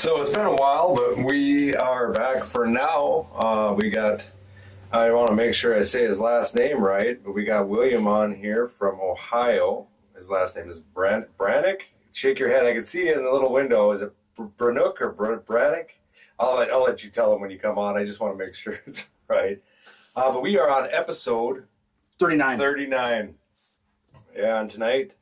So it's been a while, but we are back for now. I want to make sure I say his last name right, but we got William on here from Ohio. His last name is Brannock. Shake your head. I can see you in the little window. Is it Brannock or Brannock? I'll let you tell him when you come on. I just want to make sure it's right. But we are on episode 39. Yeah, and tonight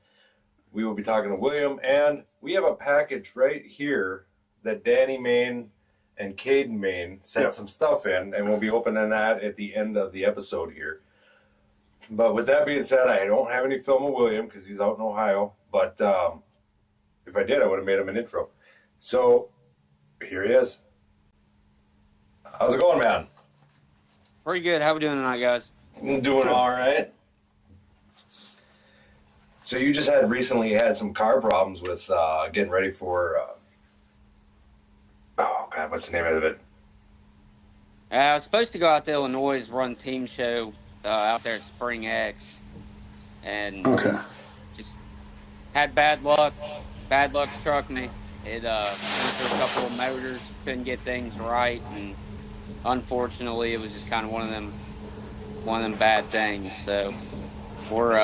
we will be talking to William, and we have a package right here that Danny Main and Caden Main sent some stuff in, and we'll be opening that at the end of the episode here. But with that being said, I don't have any film of William because he's out in Ohio, but if I did, I would have made him an intro. So here he is. How's it going, man? Pretty good. How we doing tonight, guys? I'm doing all right. So you just recently had some car problems with getting ready for, what's the name of it? I was supposed to go out to Illinois, run team show out there at Spring X, and just had bad luck. Bad luck struck me. It went through a couple of motors, couldn't get things right, and unfortunately, it was just kind of one of them bad things. So we're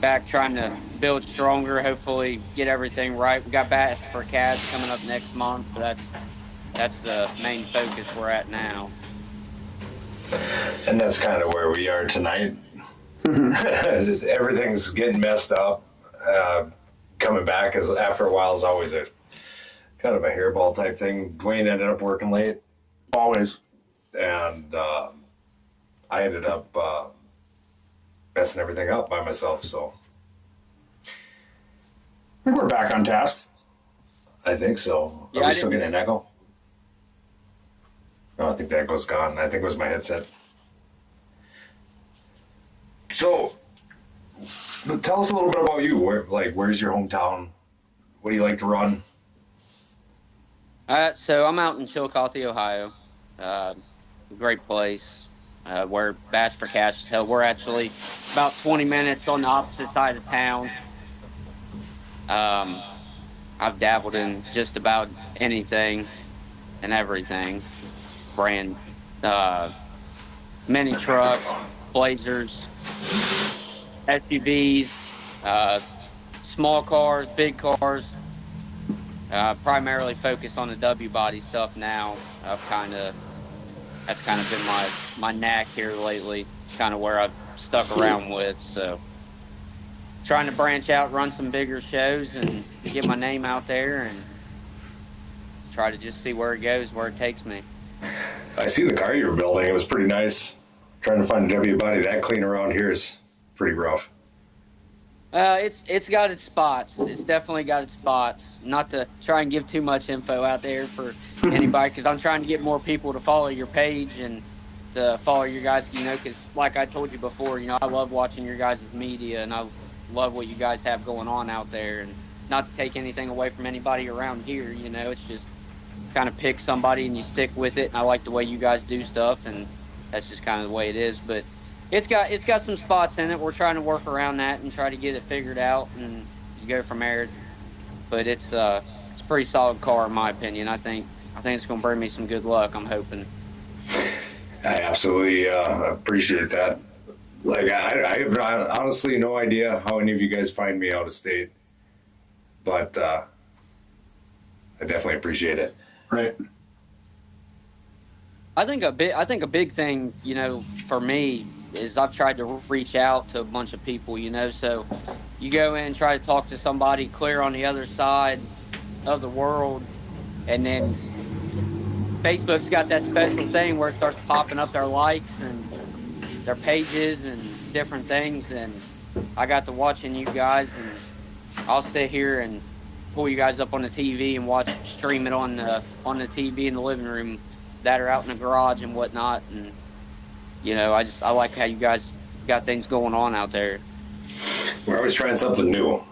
back trying to build stronger. Hopefully, get everything right. We got Bash for Cads coming up next month. So that's the main focus we're at now. And that's kind of where we are tonight. Everything's getting messed up. Coming back after a while is always a kind of a hairball type thing. Dwayne ended up working late. Always. And I ended up messing everything up by myself. So I think we're back on task. I think so. Yeah, Are we still getting an echo? No, I think the echo's gone. I think it was my headset. So, tell us a little bit about you. Where's your hometown? What do you like to run? So I'm out in Chillicothe, Ohio. Great place. Where Bash for Cash is held. We're actually about 20 minutes on the opposite side of town. I've dabbled in just about anything and everything. Brand, mini trucks, Blazers, SUVs, small cars, big cars. Primarily focused on the W body stuff now. That's kind of been my knack here lately. Kind of where I've stuck around with. So trying to branch out, run some bigger shows, and get my name out there, and try to just see where it goes, where it takes me. I see the car you were building. It was pretty nice. Trying to find a W body that clean around here is pretty rough. It's got its spots. It's definitely got its spots. Not to try and give too much info out there for anybody, because I'm trying to get more people to follow your page and to follow your guys. Because like I told you before, I love watching your guys' media, and I love what you guys have going on out there. And not to take anything away from anybody around here, it's just kind of pick somebody and you stick with it. And I like the way you guys do stuff, and that's just kind of the way it is. But it's got some spots in it. We're trying to work around that and try to get it figured out and go from there. But it's a pretty solid car in my opinion. I think it's going to bring me some good luck. I'm hoping. I absolutely appreciate that. I have honestly no idea how any of you guys find me out of state, but I definitely appreciate it. Right. I think a big thing, for me is I've tried to reach out to a bunch of people, so you go in and try to talk to somebody clear on the other side of the world, and then Facebook's got that special thing where it starts popping up their likes and their pages and different things, and I got to watching you guys, and I'll sit here and pull you guys up on the TV and stream it on the TV in the living room that are out in the garage and whatnot, and I like how you guys got things going on out there. We're always trying something new.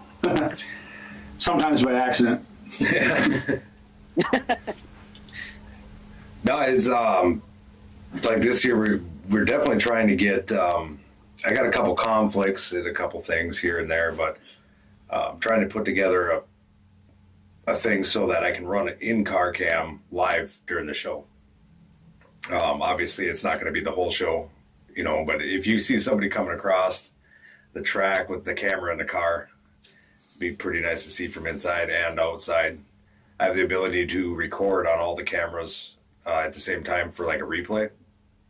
Sometimes by accident. No, it's like this year we're definitely trying to get. I got a couple conflicts and a couple things here and there, but trying to put together a thing so that I can run it in car cam live during the show. Obviously, it's not going to be the whole show, you know, but if you see somebody coming across the track with the camera in the car, it'd be pretty nice to see from inside and outside. I have the ability to record on all the cameras at the same time for like a replay,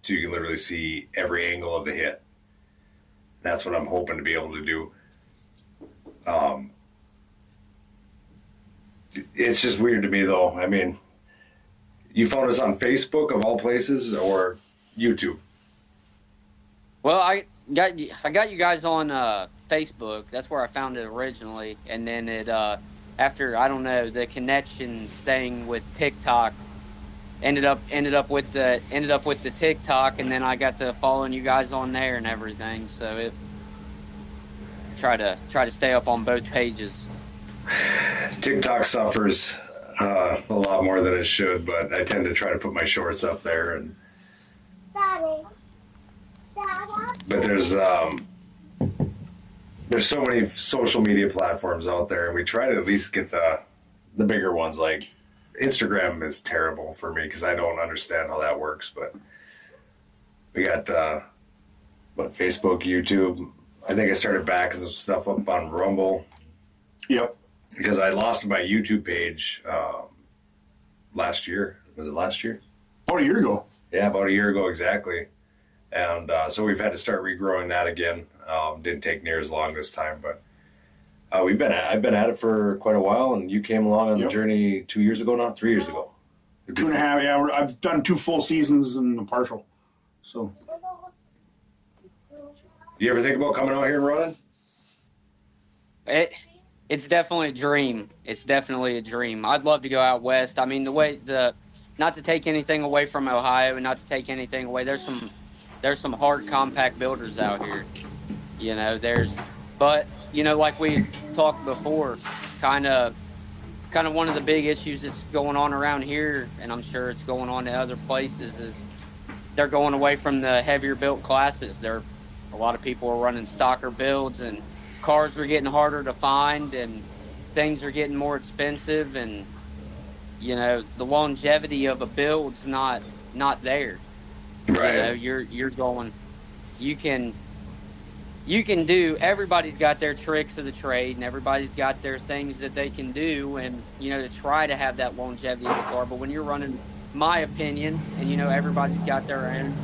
so you can literally see every angle of the hit. That's what I'm hoping to be able to do. It's just weird to me, though. I mean, you found us on Facebook of all places, or YouTube? Well, I got you guys on Facebook. That's where I found it originally, and then it after, I don't know, the connection thing with TikTok ended up with the TikTok, and then I got to following you guys on there and everything. So it try to stay up on both pages. TikTok suffers a lot more than it should, but I tend to try to put my shorts up there. And but there's so many social media platforms out there, and we try to at least get the bigger ones. Like Instagram is terrible for me because I don't understand how that works. But we got Facebook, YouTube. I think I started backing some stuff up on Rumble. Yep. Because I lost my YouTube page last year. Was it last year? About a year ago. Yeah, about a year ago exactly. And so we've had to start regrowing that again. Didn't take near as long this time, but I've been at it for quite a while. And you came along on the journey 2 years ago now, 3 years ago. 2.5. Yeah, I've done 2 full seasons and a partial. So. You ever think about coming out here and running? It's definitely a dream. It's definitely a dream. I'd love to go out west. I mean, not to take anything away from Ohio and not to take anything away. There's some hard compact builders out here. You know, but you know, like we talked before, kind of one of the big issues that's going on around here, and I'm sure it's going on in other places, is they're going away from the heavier built classes. A lot of people are running stocker builds, and cars are getting harder to find, and things are getting more expensive, and you know, the longevity of a build's not there. Right. You know, you're going, you can do, everybody's got their tricks of the trade, and everybody's got their things that they can do, and you know, to try to have that longevity of the car. But when you're running, my opinion, and you know, everybody's got their own,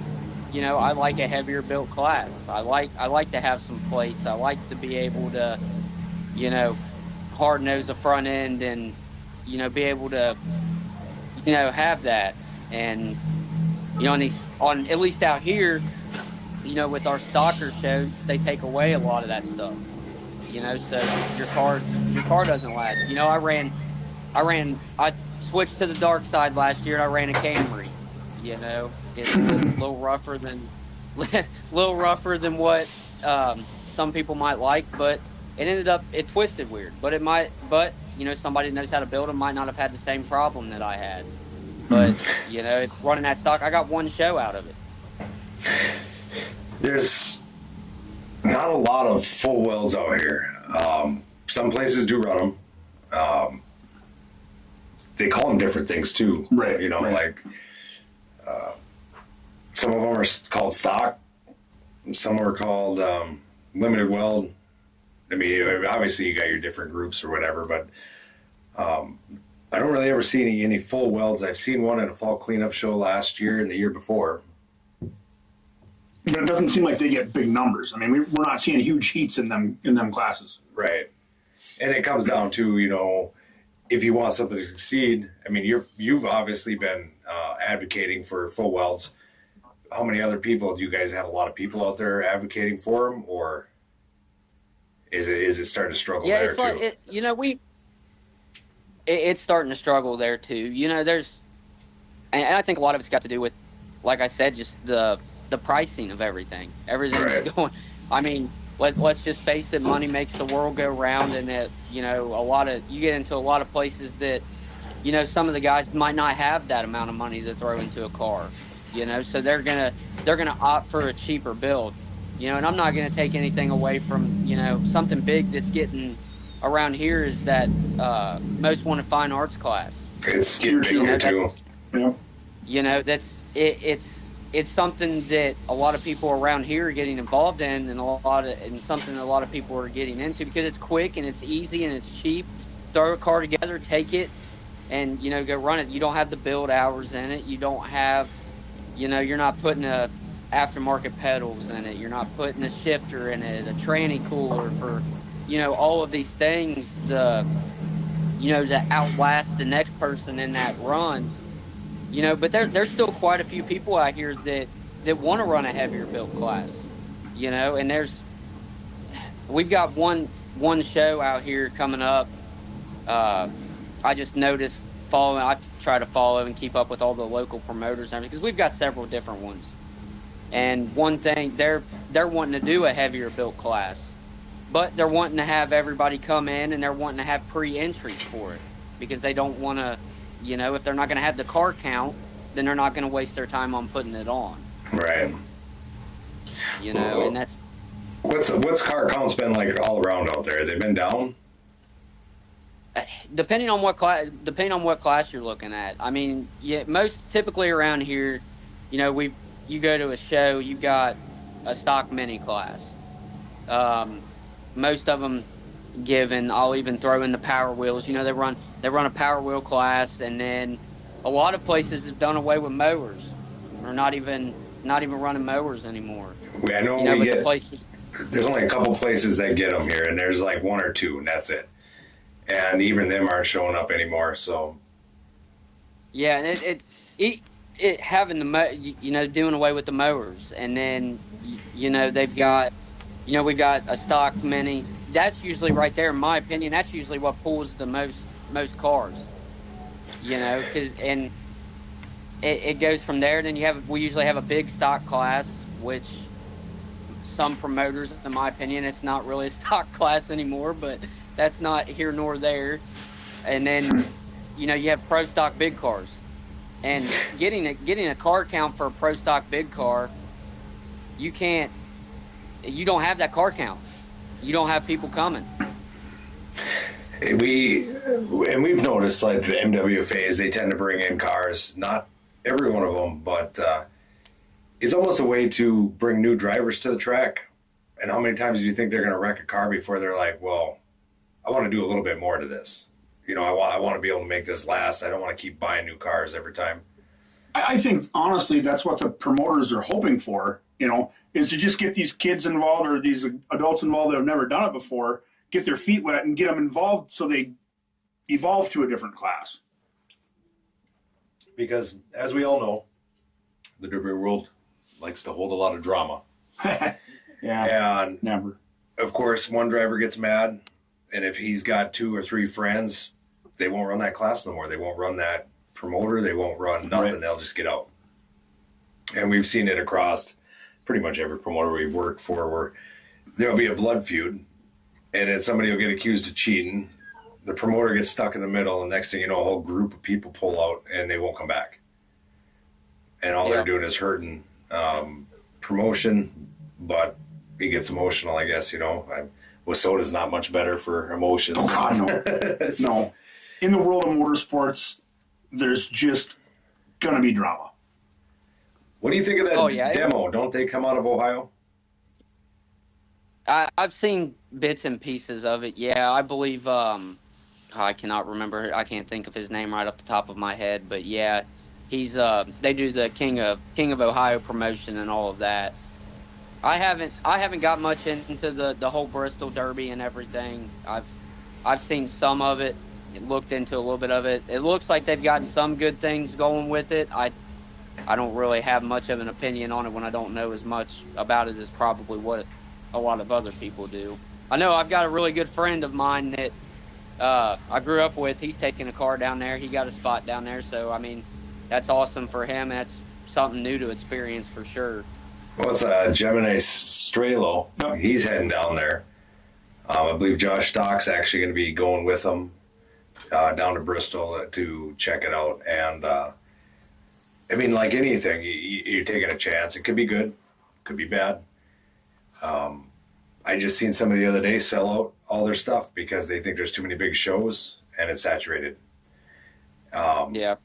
you know, I like a heavier built class. I like to have some plates. I like to be able to, you know, hard nose the front end, and you know, be able to, you know, have that. And you know, on at least out here, you know, with our stocker shows, they take away a lot of that stuff. You know, so your car doesn't last. You know, I switched to the dark side last year, and I ran a Camry. You know, it's a little rougher than what some people might like, but it twisted weird. But you know, somebody that knows how to build them might not have had the same problem that I had. But you know, running that stock, I got one show out of it. There's not a lot of full welds out here. Some places do run them. They call them different things too. Right. You know, right. like some of them are called stock. Some are called limited weld. I mean, obviously you got your different groups or whatever, but I don't really ever see any full welds. I've seen one at a fall cleanup show last year and the year before. But it doesn't seem like they get big numbers. I mean, we're not seeing huge heats in them classes. Right. And it comes down to, you know, if you want something to succeed, I mean, you've obviously been advocating for full welds. How many other people, do you guys have a lot of people out there advocating for them, or is it starting to struggle there too? Yeah, you know, it's starting to struggle there too. You know, and I think a lot of it's got to do with, like I said, just the pricing of everything. Everything's right. going. I mean, let's just face it. Money makes the world go round, and that, you know, you get into a lot of places that, you know, some of the guys might not have that amount of money to throw into a car. You know, so they're gonna opt for a cheaper build. You know, and I'm not gonna take anything away from, you know, something big that's getting, around here is that most want a fine arts class. It's getting big You know, here that's too. Yeah. you know that's it's something that a lot of people around here are getting involved in, and something that a lot of people are getting into because it's quick and it's easy and it's cheap. Throw a car together, take it, and go run it. You don't have the build hours in it. You don't have, you're not putting a aftermarket pedals in it. You're not putting a shifter in it, a tranny cooler for, all of these things to outlast the next person in that run. But there's still quite a few people out here that want to run a heavier built class. And we've got one show out here coming up. I just noticed following. I try to follow and keep up with all the local promoters because we've got several different ones. And one thing they're wanting to do a heavier built class, but they're wanting to have everybody come in and they're wanting to have pre-entries for it because they don't want to, if they're not going to have the car count, then they're not going to waste their time on putting it on. Right. Well, And that's what's car counts been like all around out there? They've been down. depending on what class you're looking at. I mean, yeah, most typically around here, you go to a show, you got a stock mini class. Most of them given. I'll even throw in the power wheels. They run a power wheel class, and then a lot of places have done away with mowers, or not even running mowers anymore. I know But we the get. places. There's only a couple places that get them here, and there's like one or two, and that's it. And even them aren't showing up anymore. So. Yeah, and it having doing away with the mowers, and then they've got we've got a stock mini. That's usually right there, in my opinion. That's usually what pulls the most cars. Because and it goes from there. Then we usually have a big stock class, which some promoters, in my opinion, it's not really a stock class anymore, but that's not here nor there. And then you have pro stock big cars, and getting a car count for a pro stock big car, you don't have that car count. You don't have people coming. We've noticed like the MWFAs, they tend to bring in cars, not every one of them, but it's almost a way to bring new drivers to the track. And how many times do you think they're going to wreck a car before they're like, well, I want to do a little bit more to this. I want to be able to make this last. I don't want to keep buying new cars every time. I think honestly that's what the promoters are hoping for, is to just get these kids involved or these adults involved that have never done it before, get their feet wet and get them involved so they evolve to a different class. Because as we all know, the derby world likes to hold a lot of drama. Yeah, and never. Of course, one driver gets mad, and if he's got 2 or 3 friends, they won't run that class no more. They won't run that promoter. They won't run nothing. Right. They'll just get out. And we've seen it across pretty much every promoter we've worked for, where there'll be a blood feud, and then somebody will get accused of cheating. The promoter gets stuck in the middle, and next thing you know, a whole group of people pull out, and they won't come back. And all they're doing is hurting promotion, but he gets emotional, I guess, Wasota's not much better for emotions. Oh, God, no. No. In the world of motorsports, there's just going to be drama. What do you think of that demo? Don't they come out of Ohio? I've seen bits and pieces of it. Yeah, I believe. I cannot remember. I can't think of his name right off the top of my head. But yeah, he's. They do the King of Ohio promotion and all of that. I haven't got much into the whole Bristol Derby and everything. I've seen some of it. Looked into a little bit of it. It looks like they've got some good things going with it. I don't really have much of an opinion on it when I don't know as much about it as probably what a lot of other people do. I know I've got a really good friend of mine that I grew up with. He's taking a car down there. He got a spot down there. So, I mean, that's awesome for him. That's something new to experience for sure. Well, it's Gemini Strelo. Yep. He's heading down there. I believe Josh Stock's actually going to be going with him down to Bristol to check it out. And, I mean, like anything, you're taking a chance. It could be good, could be bad. I I just seen somebody the other day sell out all their stuff because they think there's too many big shows and it's saturated. Yeah.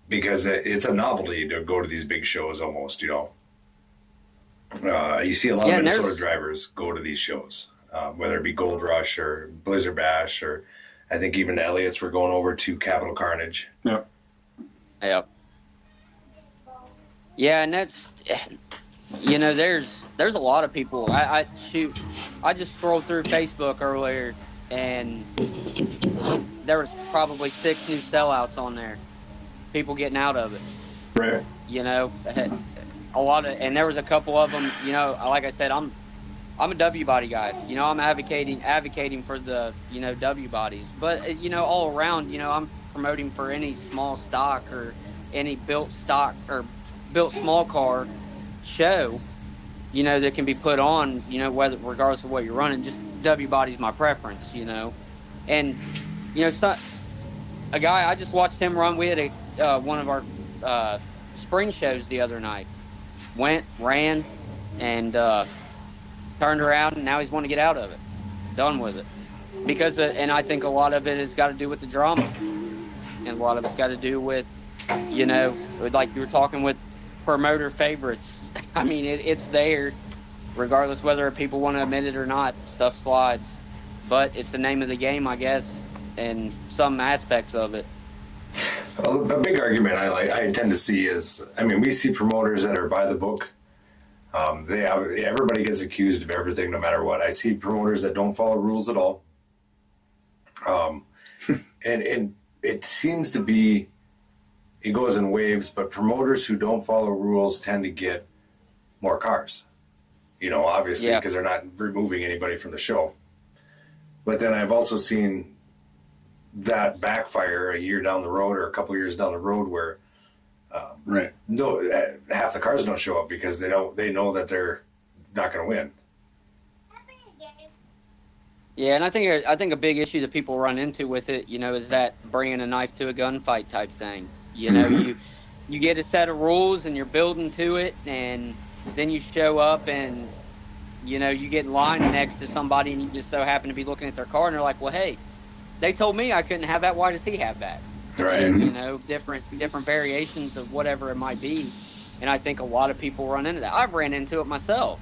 Because it's a novelty to go to these big shows almost, you know. You see a lot of Minnesota drivers go to these shows, whether it be Gold Rush or Blizzard Bash, or I think even the Elliots were going over to Capital Carnage. Yeah. Yep. Yeah, and that's, you know, there's a lot of people. I just scrolled through Facebook earlier, and there was probably 6 new sellouts on there. People getting out of it. Right. You know, a lot of, and there was a couple of them. You know, like I said, I'm a W body guy. You know, I'm advocating for the, you know, W bodies. But you know, all around, you know, I'm promoting for any small stock or any built stock or built small car show, you know, that can be put on, you know, whether regardless of what you're running. Just W body's my preference, you know. And you know, a guy, I just watched him run. We had one of our spring shows the other night. Went, ran, and turned around, and now he's wanting to get out of it. Done with it. Because, and I think a lot of it has got to do with the drama. And a lot of it's got to do with, you know, like you were talking with promoter favorites. I mean, it's there, regardless whether people want to admit it or not. Stuff slides. But it's the name of the game, I guess, and some aspects of it. Well, a big argument I tend to see is, I mean, we see promoters that are by the book. Everybody gets accused of everything, no matter what. I see promoters that don't follow rules at all. And it seems to be, it goes in waves, but promoters who don't follow rules tend to get more cars. You know, obviously, because they're not removing anybody from the show. But then I've also seen that backfire a year down the road or a couple years down the road where half the cars don't show up because they know that they're not going to win. Yeah, and I think a big issue that people run into with it, you know, is that bringing a knife to a gunfight type thing. You know, you get a set of rules and you're building to it, and then you show up and, you know, you get in line next to somebody and you just so happen to be looking at their car and they're like, well, hey, they told me I couldn't have that. Why does he have that? Right. And, you know, different variations of whatever it might be. And I think a lot of people run into that. I've ran into it myself,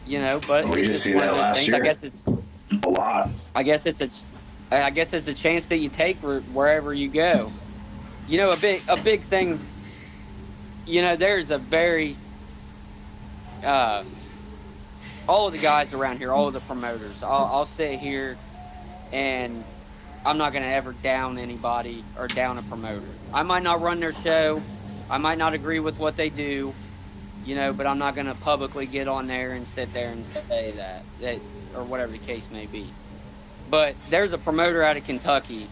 you know, but we just see that last year. I guess it's a lot. I guess it's a chance that you take wherever you go. You know, a big thing, you know, there's a very, all of the guys around here, all of the promoters, I'll sit here and I'm not going to ever down anybody or down a promoter. I might not run their show. I might not agree with what they do, you know, but I'm not going to publicly get on there and sit there and say that or whatever the case may be. But there's a promoter out of Kentucky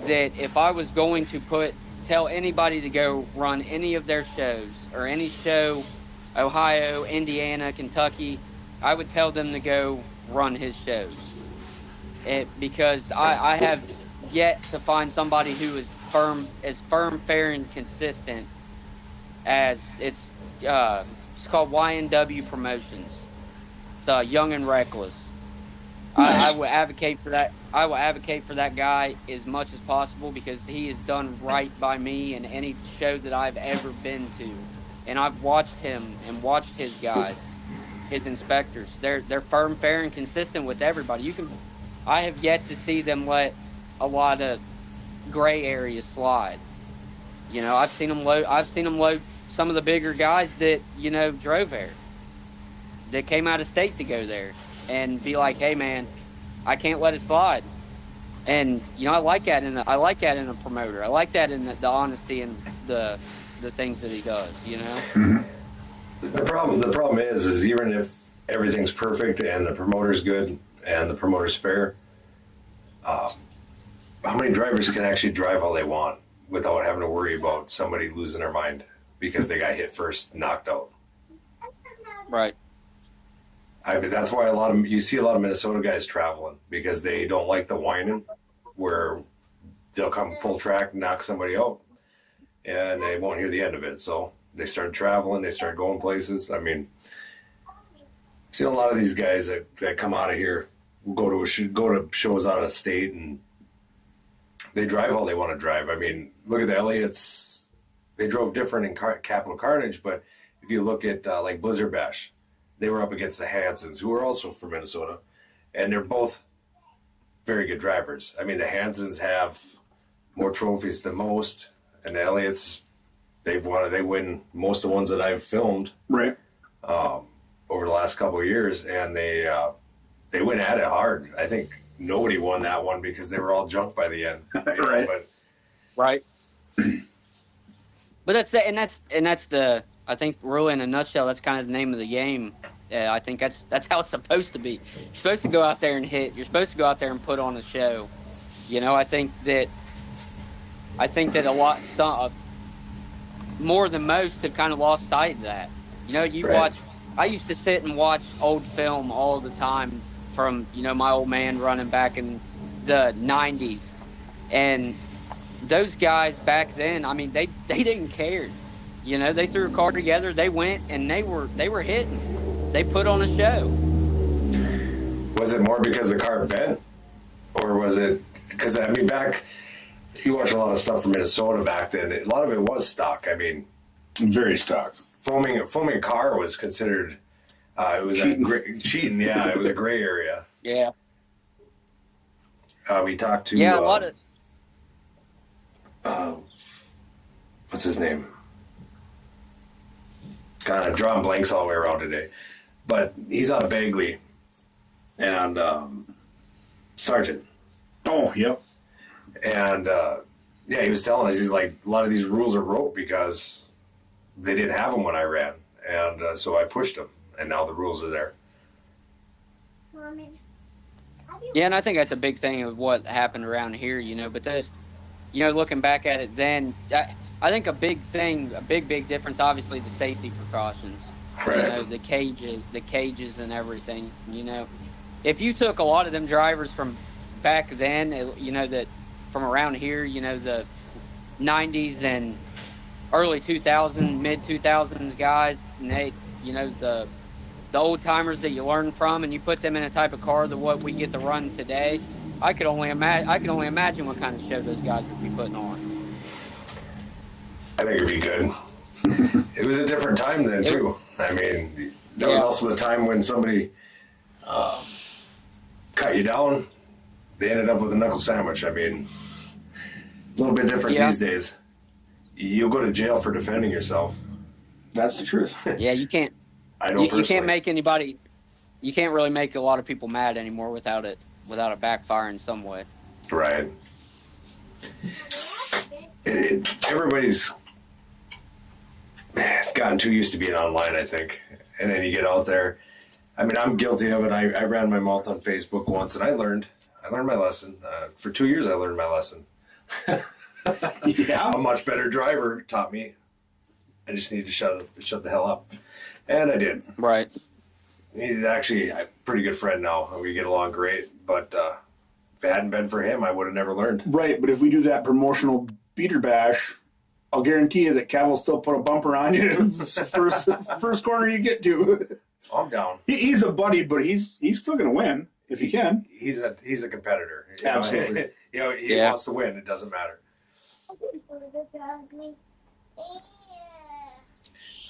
that if I was going to tell anybody to go run any of their shows or any show, Ohio, Indiana, Kentucky, I would tell them to go run his shows. Because I have yet to find somebody who is firm, fair, and consistent as it's called YNW Promotions. It's Young and Reckless. Nice. I will advocate for that. I will advocate for that guy as much as possible because he has done right by me in any show that I've ever been to, and I've watched him and watched his guys, his inspectors. They're firm, fair, and consistent with everybody. I have yet to see them let a lot of gray areas slide. You know, I've seen them load some of the bigger guys that, you know, drove there, that came out of state to go there, and be like, hey man, I can't let it slide. And you know, I like that in a promoter. I like that in the honesty and the things that he does. You know. Mm-hmm. The problem is even if everything's perfect and the promoter's good and the promoter's fair, how many drivers can actually drive all they want without having to worry about somebody losing their mind because they got hit first, knocked out? Right. I mean, that's why you see a lot of Minnesota guys traveling because they don't like the whining where they'll come full track, knock somebody out, and they won't hear the end of it. So they start traveling, they start going places. I mean, See a lot of these guys that come out of here will go to shows out of state and they drive all they want to drive. I mean, look at the Elliots. They drove different in Capital Carnage, but if you look at like Blizzard Bash, they were up against the Hansons, who are also from Minnesota, and they're both very good drivers. I mean, the Hansons have more trophies than most, and the Elliots, they win most of the ones that I've filmed. Right. Over the last couple of years, and they went at it hard. I think nobody won that one because they were all junk by the end. Right. Right. But that's the I think really in a nutshell that's kind of the name of the game. I think that's how it's supposed to be. You're supposed to go out there and hit. You're supposed to go out there and put on a show. You know, I think that a lot more than most have kind of lost sight of that. You know, I used to sit and watch old film all the time from, you know, my old man running back in the 90s. And those guys back then, I mean, they didn't care. You know, they threw a car together, they went, and they were hitting. They put on a show. Was it more because the car bent? Or was it, because, I mean, you watch a lot of stuff from Minnesota back then. A lot of it was stock. I mean, very stock. Foaming car was considered, it was cheating. Yeah, it was a gray area. Yeah. We talked to a lot of what's his name? God, I'm drawing blanks all the way around today, but he's out of Bagley, and Sergeant. Oh, yep. And he was telling us, he's like, a lot of these rules are rope because they didn't have them when I ran, and so I pushed them, and now the rules are there. Yeah, and I think that's a big thing of what happened around here, you know. But those, you know, looking back at it then, I think a big difference, obviously, the safety precautions. Right. You know, the cages and everything, you know. If you took a lot of them drivers from back then, you know, that from around here, you know, the 90s and early 2000s, mid 2000s guys, and they, you know, the old timers that you learn from, and you put them in a type of car that what we get to run today, I could only imagine what kind of show those guys would be putting on. I think it'd be good. It was a different time then too. I mean, that was also the time when somebody cut you down, they ended up with a knuckle sandwich. I mean, a little bit different these days. You'll go to jail for defending yourself. That's the truth. Yeah, you can't. I know you can't make anybody. You can't really make a lot of people mad anymore without it backfiring some way. Right. Everybody's gotten too used to being online, I think. And then you get out there. I mean, I'm guilty of it. I ran my mouth on Facebook once, and I learned my lesson. For 2 years, I learned my lesson. Yeah. A much better driver taught me. I just needed to shut the hell up. And I did. Right. He's actually a pretty good friend now. We get along great. But if it hadn't been for him, I would have never learned. Right, but if we do that promotional beater bash, I'll guarantee you that Cav will still put a bumper on you first corner you get to. I'm down. He's a buddy, but he's still going to win if he can. He's a competitor. Absolutely. He wants to win. It doesn't matter.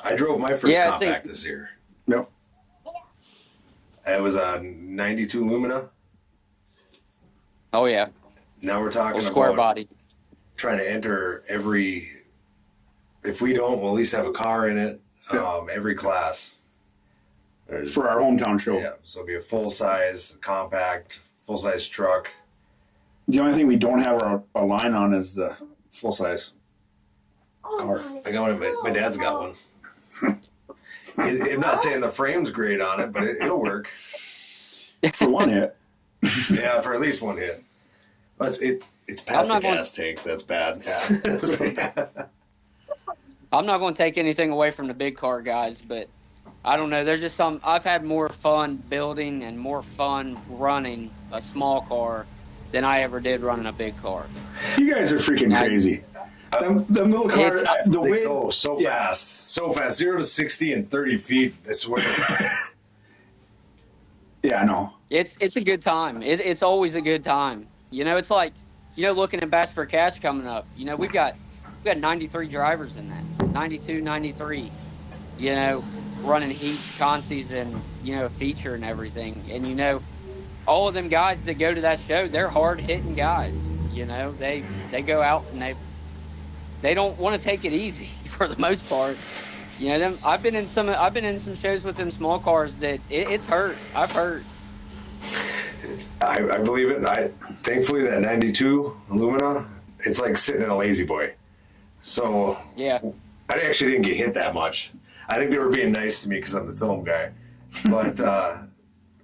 I drove my first compact this year. Yep. It was a 92 Lumina. Oh, yeah. Now we're talking square about body. Trying to enter every, if we don't, we'll at least have a car in it, every class. For our hometown show. Yeah, so it'll be a full-size compact, full-size truck. The only thing we don't have a line on is the full-size car. I got one. My dad's got one. I'm not saying the frame's great on it, but it'll work. For one hit. Yeah, for at least one hit. But it's past the gas tank. That's bad. Yeah. I'm not going to take anything away from the big car guys, but I don't know. There's just I've had more fun building and more fun running a small car than I ever did running a big car. You guys are freaking crazy. Them little cars, the way they go so fast, 0 to 60 in 30 feet. I swear. Yeah, I know. It's a good time. It's always a good time. It's like, looking at Bass for Cash coming up. We got 93 drivers in that, 92, 93. Running heats, consies, and a feature and everything. And all of them guys that go to that show, they're hard hitting guys. They go out and they don't want to take it easy for the most part. I've been in some shows with them small cars that it's hurt. I've hurt. I believe it. Thankfully that 92 Lumina, it's like sitting in a lazy boy. So Yeah. I actually didn't get hit that much. I think they were being nice to me because I'm the film guy. But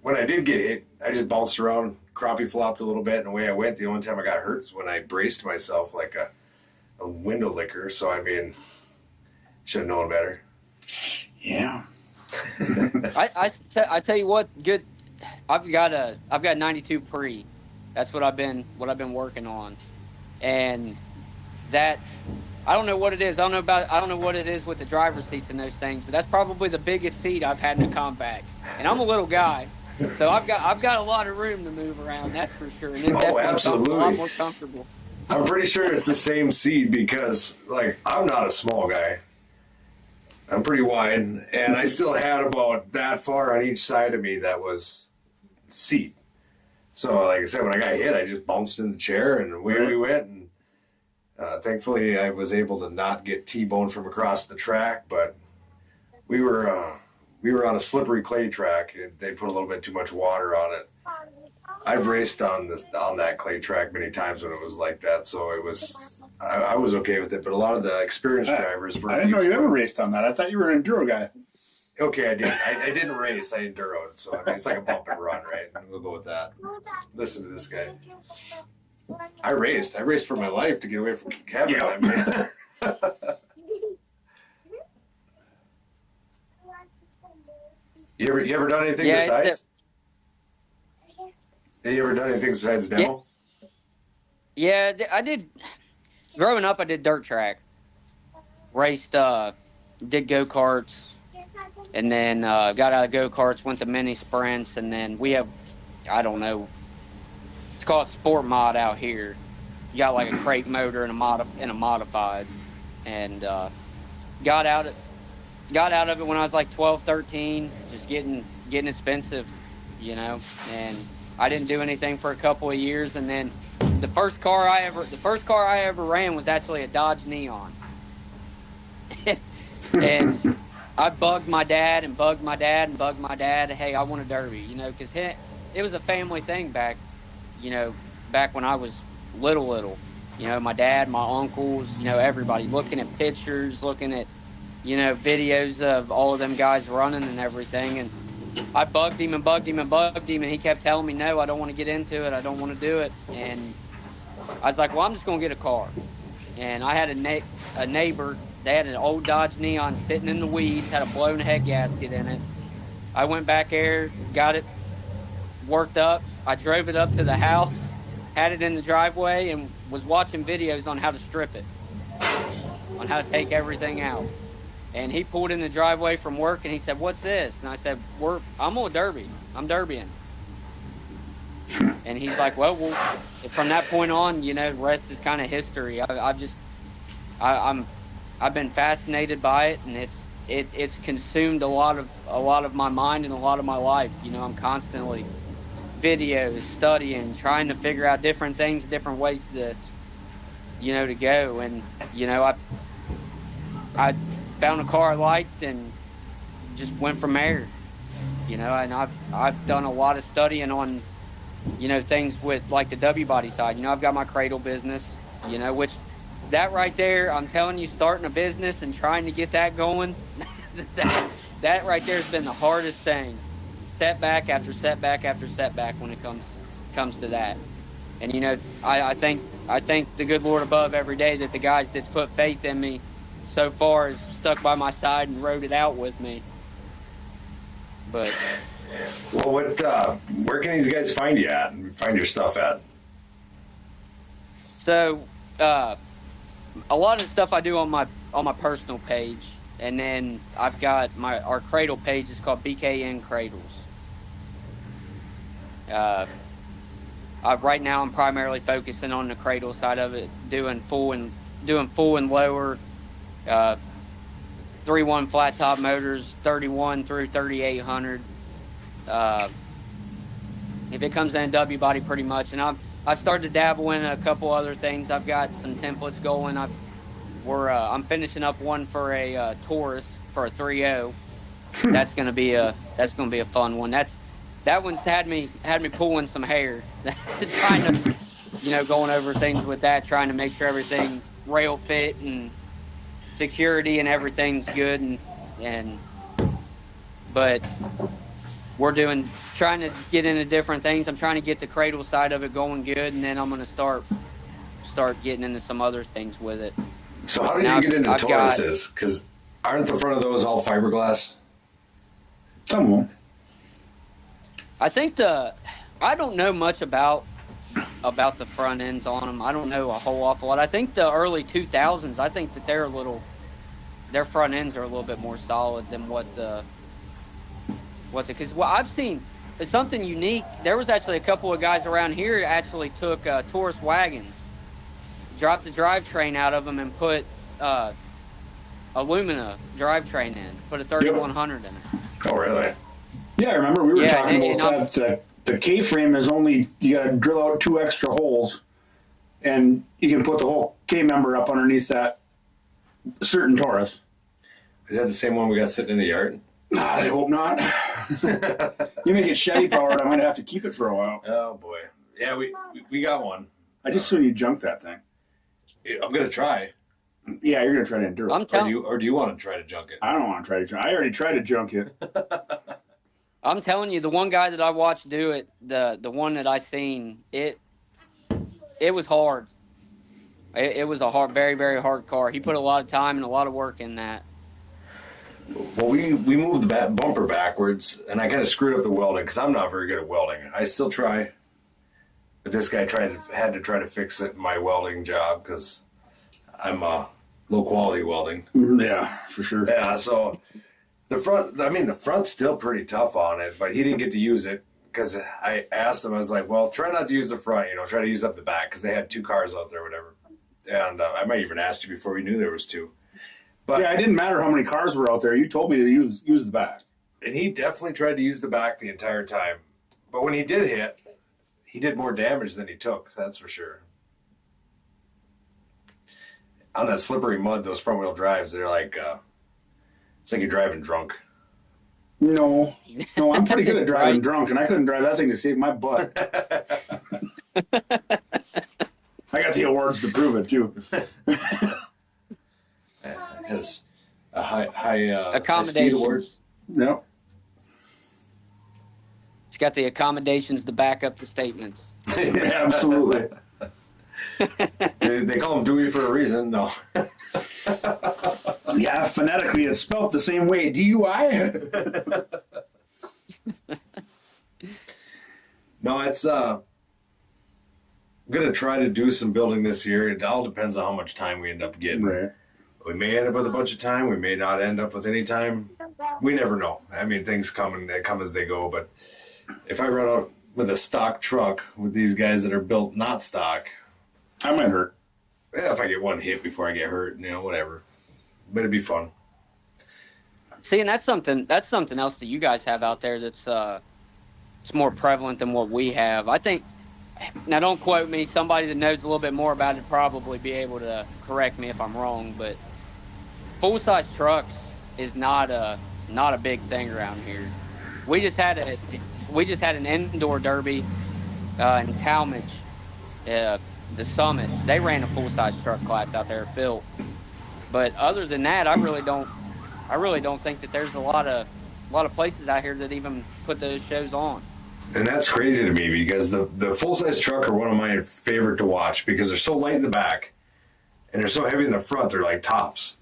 when I did get hit, I just bounced around, crappie flopped a little bit, and away I went. The only time I got hurt is when I braced myself like a window licker. So, I mean, should have known better. Yeah. I tell you what, good. I've got 92 pre. That's what I've been working on, and that I don't know what it is. I don't know what it is with the driver's seats and those things, but that's probably the biggest seat I've had in a compact. And I'm a little guy, so I've got a lot of room to move around. That's for sure. And it's definitely absolutely. a lot more comfortable. I'm pretty sure it's the same seat because, like, I'm not a small guy. I'm pretty wide, and I still had about that far on each side of me that was seat. So, like I said, when I got hit, I just bounced in the chair, and away we went. And thankfully, I was able to not get T-boned from across the track, but we were on a slippery clay track. They put a little bit too much water on it. I've raced on that clay track many times when it was like that, so it was I was okay with it. But a lot of the experienced drivers were. I didn't know you ever raced on that. I thought you were an enduro guy. Okay, I did. I didn't race. I enduroed, so I mean it's like a bump and run, right? We'll go with that. Listen to this guy. I raced. I raced for my life to get away from Kevin. Yeah. I mean. You ever done anything besides? Have you ever done anything besides demo? Yeah, I did. Growing up, I did dirt track. Raced, did go-karts, and then got out of go-karts, went to mini sprints, and then we have, I don't know, it's called Sport Mod out here. You got like a crate motor and a modified, and got out of it when I was like 12, 13, just getting expensive, and I didn't do anything for a couple of years, and then the first car I ever ran was actually a Dodge Neon. And I bugged my dad. Hey, I want a Derby, because it was a family thing back when I was little. My dad, my uncles, everybody looking at pictures, looking at, videos of all of them guys running and everything. And I bugged him, and he kept telling me, no, I don't want to get into it. I don't want to do it. And I was like, well, I'm just going to get a car. And I had a neighbor. They had an old Dodge Neon sitting in the weeds, had a blown head gasket in it. I went back there, got it worked up. I drove it up to the house, had it in the driveway, and was watching videos on how to strip it, on how to take everything out. And he pulled in the driveway from work, and he said, what's this? And I said, I'm on a Derby. I'm derbying. And he's like, well, from that point on, the rest is kind of history. I've been fascinated by it, and it's consumed a lot of my mind and a lot of my life. I'm constantly videos, studying, trying to figure out different things, different ways to go. And I found a car I liked and just went from there. And I've done a lot of studying on things with like the W body side. I've got my cradle business, which that right there, I'm telling you, starting a business and trying to get that going, that right there has been the hardest thing. Setback after setback after setback when it comes to that. And I thank the good Lord above every day that the guys that's put faith in me so far has stuck by my side and rode it out with me. But well, where can these guys find you at and find your stuff at? So a lot of stuff I do on my personal page, and then I've got our cradle page is called BKN Cradles. Right now, I'm primarily focusing on the cradle side of it, doing full and lower, 3-1 flat top motors, 31 through 3800. If it comes in W body, pretty much, and I've started to dabble in a couple other things. I've got some templates going. I'm finishing up one for a Taurus for a 3.0. That's gonna be a fun one. That one's had me pulling some hair, trying to, going over things with that, trying to make sure everything rail fit and security and everything's good, but we're trying to get into different things. I'm trying to get the cradle side of it going good, and then I'm gonna start getting into some other things with it. So how did you get into Tauruses? Because aren't the front of those all fiberglass? Some of them. I think I don't know much about the front ends on them. I don't know a whole awful lot. I think the early 2000s, I think that their front ends are a little bit more solid than because I've seen it's something unique. There was actually a couple of guys around here actually took Taurus wagons, dropped the drivetrain out of them, and put alumina drivetrain in, put a 3100 in it. Oh, really? Yeah, I remember we were talking about that. The K-frame is only, you got to drill out 2 extra holes, and you can put the whole K-member up underneath that certain Taurus. Is that the same one we got sitting in the yard? I hope not. You make it Chevy powered, I might have to keep it for a while. Oh, boy. Yeah, we got one. I just assume you junk that thing. I'm going to try. Yeah, you're going to try to endure it. Or do you want to try to junk it? I don't want to try to junk. I already tried to junk it. I'm telling you, the one guy that I watched do it, the one that I seen, it was hard. It was a very, very hard car. He put a lot of time and a lot of work in that. Well, we moved the bumper backwards, and I kind of screwed up the welding because I'm not very good at welding. I still try, but this guy had to try to fix it in my welding job because I'm low quality welding. Yeah, for sure. Yeah, so the front's still pretty tough on it, but he didn't get to use it because I asked him. I was like, well, try not to use the front, try to use up the back because they had 2 cars out there, whatever. And I might even asked you before we knew there was 2. But yeah, it didn't matter how many cars were out there. You told me to use the back. And he definitely tried to use the back the entire time. But when he did hit, he did more damage than he took, that's for sure. On that slippery mud, those front-wheel drives, they're like, it's like you're driving drunk. No, I'm pretty good at driving drunk, and I couldn't drive that thing to save my butt. I got the awards to prove it, too. It has a high speed award. Yep. It's got the accommodations to back up the statements. Absolutely. They call them Dewey for a reason. No. Yeah, phonetically it's spelled the same way. DUI. No, it's I'm gonna try to do some building this year. It all depends on how much time we end up getting. Right. We may end up with a bunch of time. We may not end up with any time. We never know. I mean, things come and they come as they go. But if I run out with a stock truck with these guys that are built not stock, I might hurt. Yeah, if I get one hit before I get hurt, whatever. But it'd be fun. See, and that's something else that you guys have out there that's it's more prevalent than what we have. I think. Now, don't quote me. Somebody that knows a little bit more about it probably be able to correct me if I'm wrong. But full-size trucks is not a big thing around here. We just had an indoor derby in Talmadge, the Summit. They ran a full-size truck class out there built. But other than that, I really don't think that there's a lot of places out here that even put those shows on. And that's crazy to me because the full-size truck are one of my favorite to watch because they're so light in the back and they're so heavy in the front, they're like tops.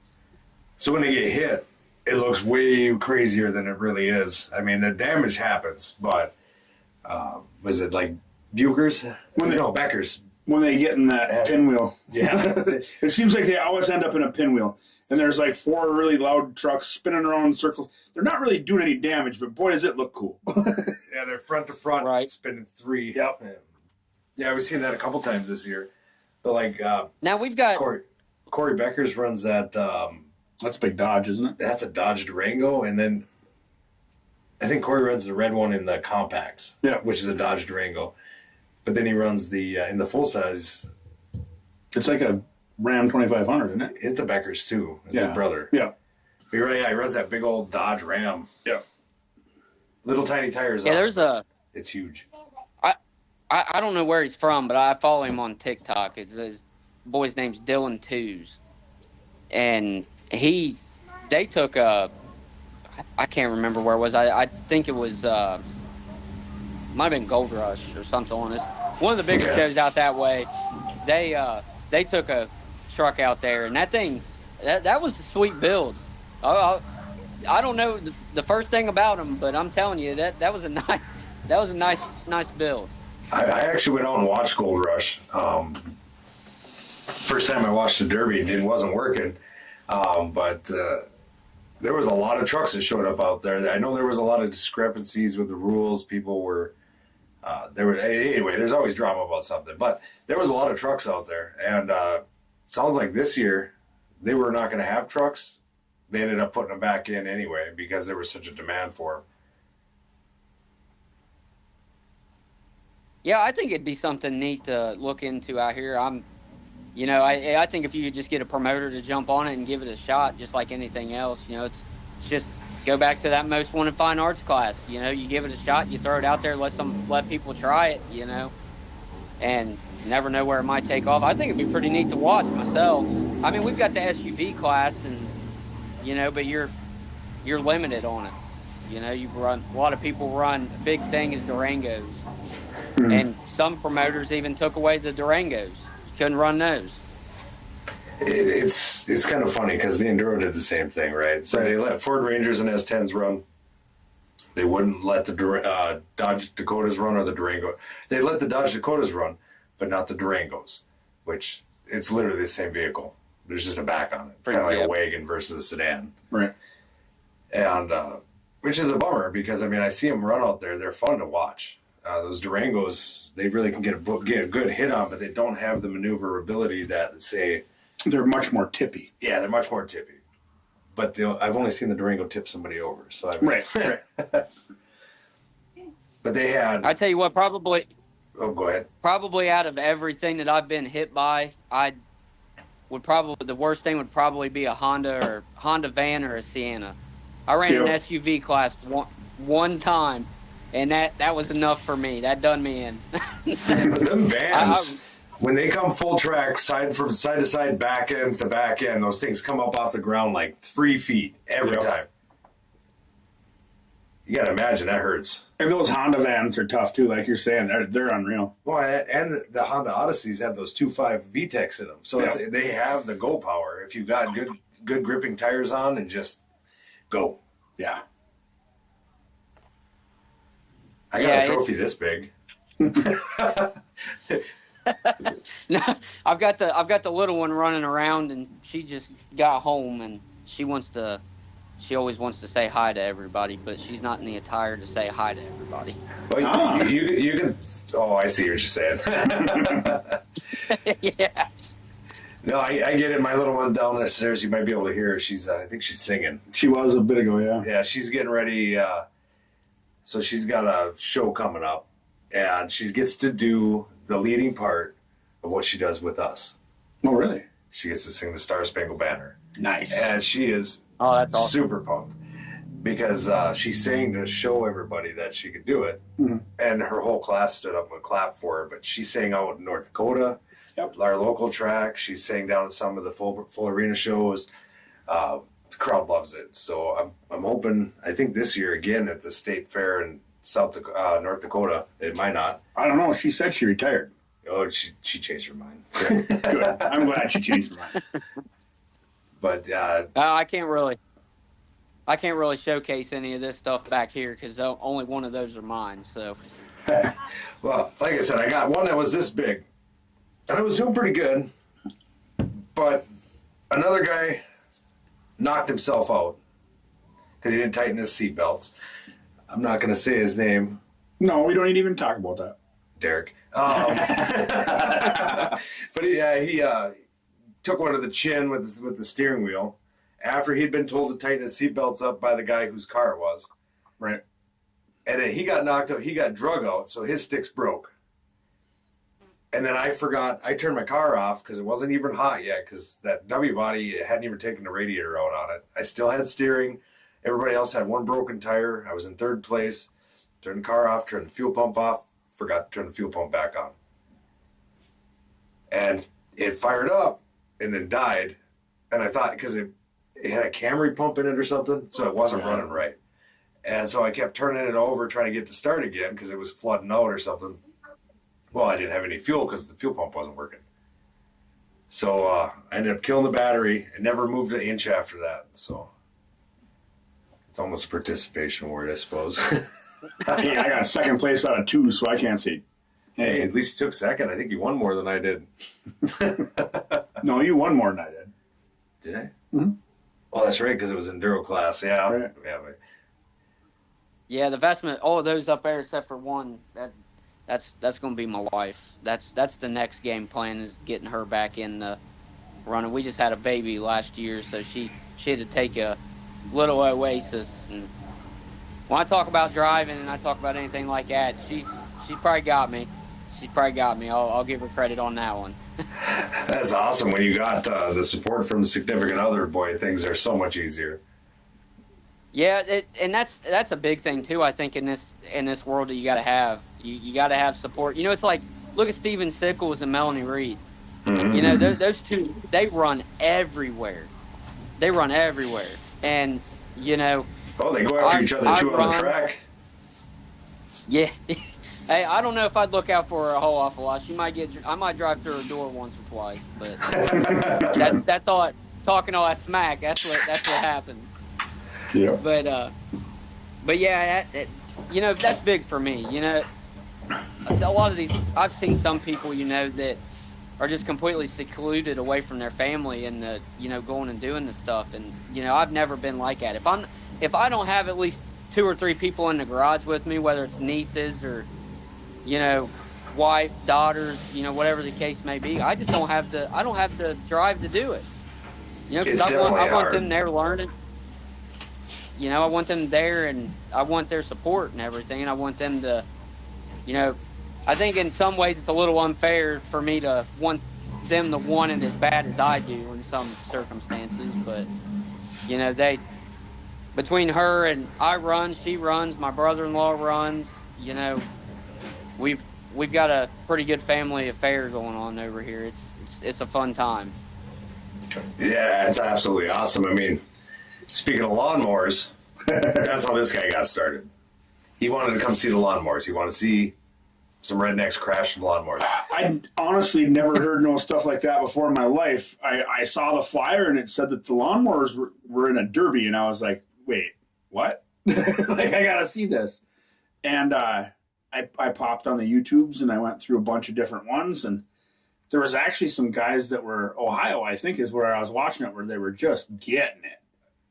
So when they get hit, it looks way crazier than it really is. I mean, the damage happens, but was it like Buickers? Beckers. When they get in that pinwheel. Yeah. It seems like they always end up in a pinwheel. and there's like 4 really loud trucks spinning around in circles. They're not really doing any damage, but boy, does it look cool. Yeah, they're front to front, Right. spinning 3. Yep. Yeah, we've seen that a couple times this year. But like Now we've got Corey Beckers runs that. That's a big Dodge, isn't it? That's a Dodge Durango, and then I think Corey runs the red one in the compacts, Yeah. which is a Dodge Durango. But then he runs the in the full size. It's like a Ram 2500, isn't it? It's a Beckers too. It's his brother. Yeah. He runs that big old Dodge Ram. Yeah. Little tiny tires. yeah. There's a It's huge. I don't know where he's from, but I follow him on TikTok. His boy's name's Dylan Twos, and they took a, I can't remember where it was. I think it was might have been Gold Rush or something on this. One of the bigger shows out that way. They took a truck out there, and that thing that was a sweet build. I don't know the first thing about him, but I'm telling you that was a nice build. I actually went out and watched Gold Rush. First time I watched the Derby and it wasn't working. But there was a lot of trucks that showed up out there. I know there was a lot of discrepancies with the rules. People were anyway. There's always drama about something, but there was a lot of trucks out there, and sounds like this year they were not going to have trucks. They ended up putting them back in anyway because there was such a demand for them. Yeah, I think it'd be something neat to look into out here. I think if you could just get a promoter to jump on it and give it a shot, just like anything else, it's just go back to that most wanted fine arts class. You give it a shot, you throw it out there, let people try it, and you never know where it might take off. I think it'd be pretty neat to watch myself. I mean, we've got the SUV class, and but you're limited on it. You run a lot of people run big thing is Durangos. And some promoters even took away the Durangos. You couldn't run those. It's kind of funny because the Enduro did the same thing, right? So they let Ford Rangers and S10s run. They wouldn't let the Dodge Dakotas run or the Durango. They let the Dodge Dakotas run, but not the Durangos, which it's literally the same vehicle. There's just a back on it. Kind of like a wagon versus a sedan. Right. And which is a bummer because, I see them run out there. They're fun to watch. Those Durangos, they really can get a good hit on, but they don't have the maneuverability that, say... They're much more tippy. Yeah, they're much more tippy. But I've only seen the Durango tip somebody over. So Right. But they had... I tell you what, probably... Oh, go ahead. Probably out of everything that I've been hit by, the worst thing would probably be a Honda van or a Sienna. I ran an SUV class one time. And that was enough for me. That done me in. But them vans, when they come full track, side to side, back end to back end, those things come up off the ground like 3 feet every time. You got to imagine that hurts. And those Honda vans are tough too, like you're saying. They're unreal. Well, and the Honda Odysseys have those 2.5 VTECs in them, so they have the go power. If you got good gripping tires on, and just go. Yeah. I got a trophy this big. No, I've got the little one running around, and she just got home, and she always wants to say hi to everybody, but she's not in the attire to say hi to everybody. Well, you can. Oh, I see what you're saying. Yeah. No, I get it. My little one down the stairs, you might be able to hear her. I think she's singing. She was a bit ago, yeah. Yeah, she's getting ready. So she's got a show coming up, and she gets to do the leading part of what she does with us. Oh, really? She gets to sing the Star Spangled Banner. Nice. And she is that's awesome. super pumped because she sang to show everybody that she could do it. Mm-hmm. And her whole class stood up and clapped for her. But she sang out in North Dakota, our local track. She sang down at some of the full arena shows. The crowd loves it. So I'm hoping, I think this year again at the state fair in North Dakota, it might not. I don't know. She said she retired. Oh, she changed her mind. Good. I'm glad she changed her mind. But I can't really showcase any of this stuff back here because only one of those are mine. So, well, like I said, I got one that was this big, and I was doing pretty good. But another guy knocked himself out because he didn't tighten his seatbelts. I'm not going to say his name. No, we don't need to even talk about that. Derek. But he took one to the chin with the steering wheel after he'd been told to tighten his seatbelts up by the guy whose car it was. Right. And then he got knocked out. He got drug out, so his sticks broke. And then I forgot. I turned my car off because it wasn't even hot yet because that W body hadn't even taken the radiator out on it. I still had steering. Everybody else had one broken tire. I was in third place. Turned the car off, turned the fuel pump off, forgot to turn the fuel pump back on. And it fired up and then died. And I thought, because it had a Camry pump in it or something, so it wasn't running right. And so I kept turning it over, trying to get to start again because it was flooding out or something. Well, I didn't have any fuel because the fuel pump wasn't working. So I ended up killing the battery and never moved an inch after that. So it's almost a participation award, I suppose. Hey, I got second place out of 2, so I can't say. Hey, at least you took second. I think you won more than I did. No, you won more than I did. Did I? Mm-hmm. Oh, that's right, because it was enduro class. Yeah. Right. Yeah, the vestment, all of those up there except for one, that's going to be my wife. That's the next game plan is getting her back in the running. We just had a baby last year, so she had to take a little oasis. And when I talk about driving and I talk about anything like that, she's probably got me. She's probably got me. I'll give her credit on that one. That's awesome. When you got the support from the significant other, boy, things are so much easier. Yeah, and that's a big thing too. I think in this world that you got to have, you got to have support. You know, it's like look at Steven Sickles and Melanie Reed. Mm-hmm. You know, those two, they run everywhere. And you know, oh, they go after each other too on the track. Yeah. Hey, I don't know if I'd look out for her a whole awful lot. I might drive through her door once or twice, but that's all. Talking all that smack. That's what happened. Yeah. But yeah, you know, that's big for me. You know, a lot of these, I've seen some people, you know, that are just completely secluded away from their family and you know, going and doing this stuff. And you know, I've never been like that. If I don't have at least 2 or 3 people in the garage with me, whether it's nieces or, you know, wife, daughters, you know, whatever the case may be, I don't have the drive to do it. You know, because I want them there learning. You know, I want them there and I want their support and everything. And I want them to, you know, I think in some ways it's a little unfair for me to want them to want it as bad as I do in some circumstances. But, you know, between her and I run, she runs, my brother-in-law runs, you know, we've got a pretty good family affair going on over here. It's a fun time. Yeah, it's absolutely awesome. I mean, speaking of lawnmowers, that's how this guy got started. He wanted to come see the lawnmowers. He wanted to see some rednecks crash some lawnmowers. I honestly never heard no stuff like that before in my life. I saw the flyer and it said that the lawnmowers were in a derby, and I was like, wait, what? Like, I got to see this. And I popped on the YouTubes and I went through a bunch of different ones, and there was actually some guys that were Ohio, I think is where I was watching it, where they were just getting it.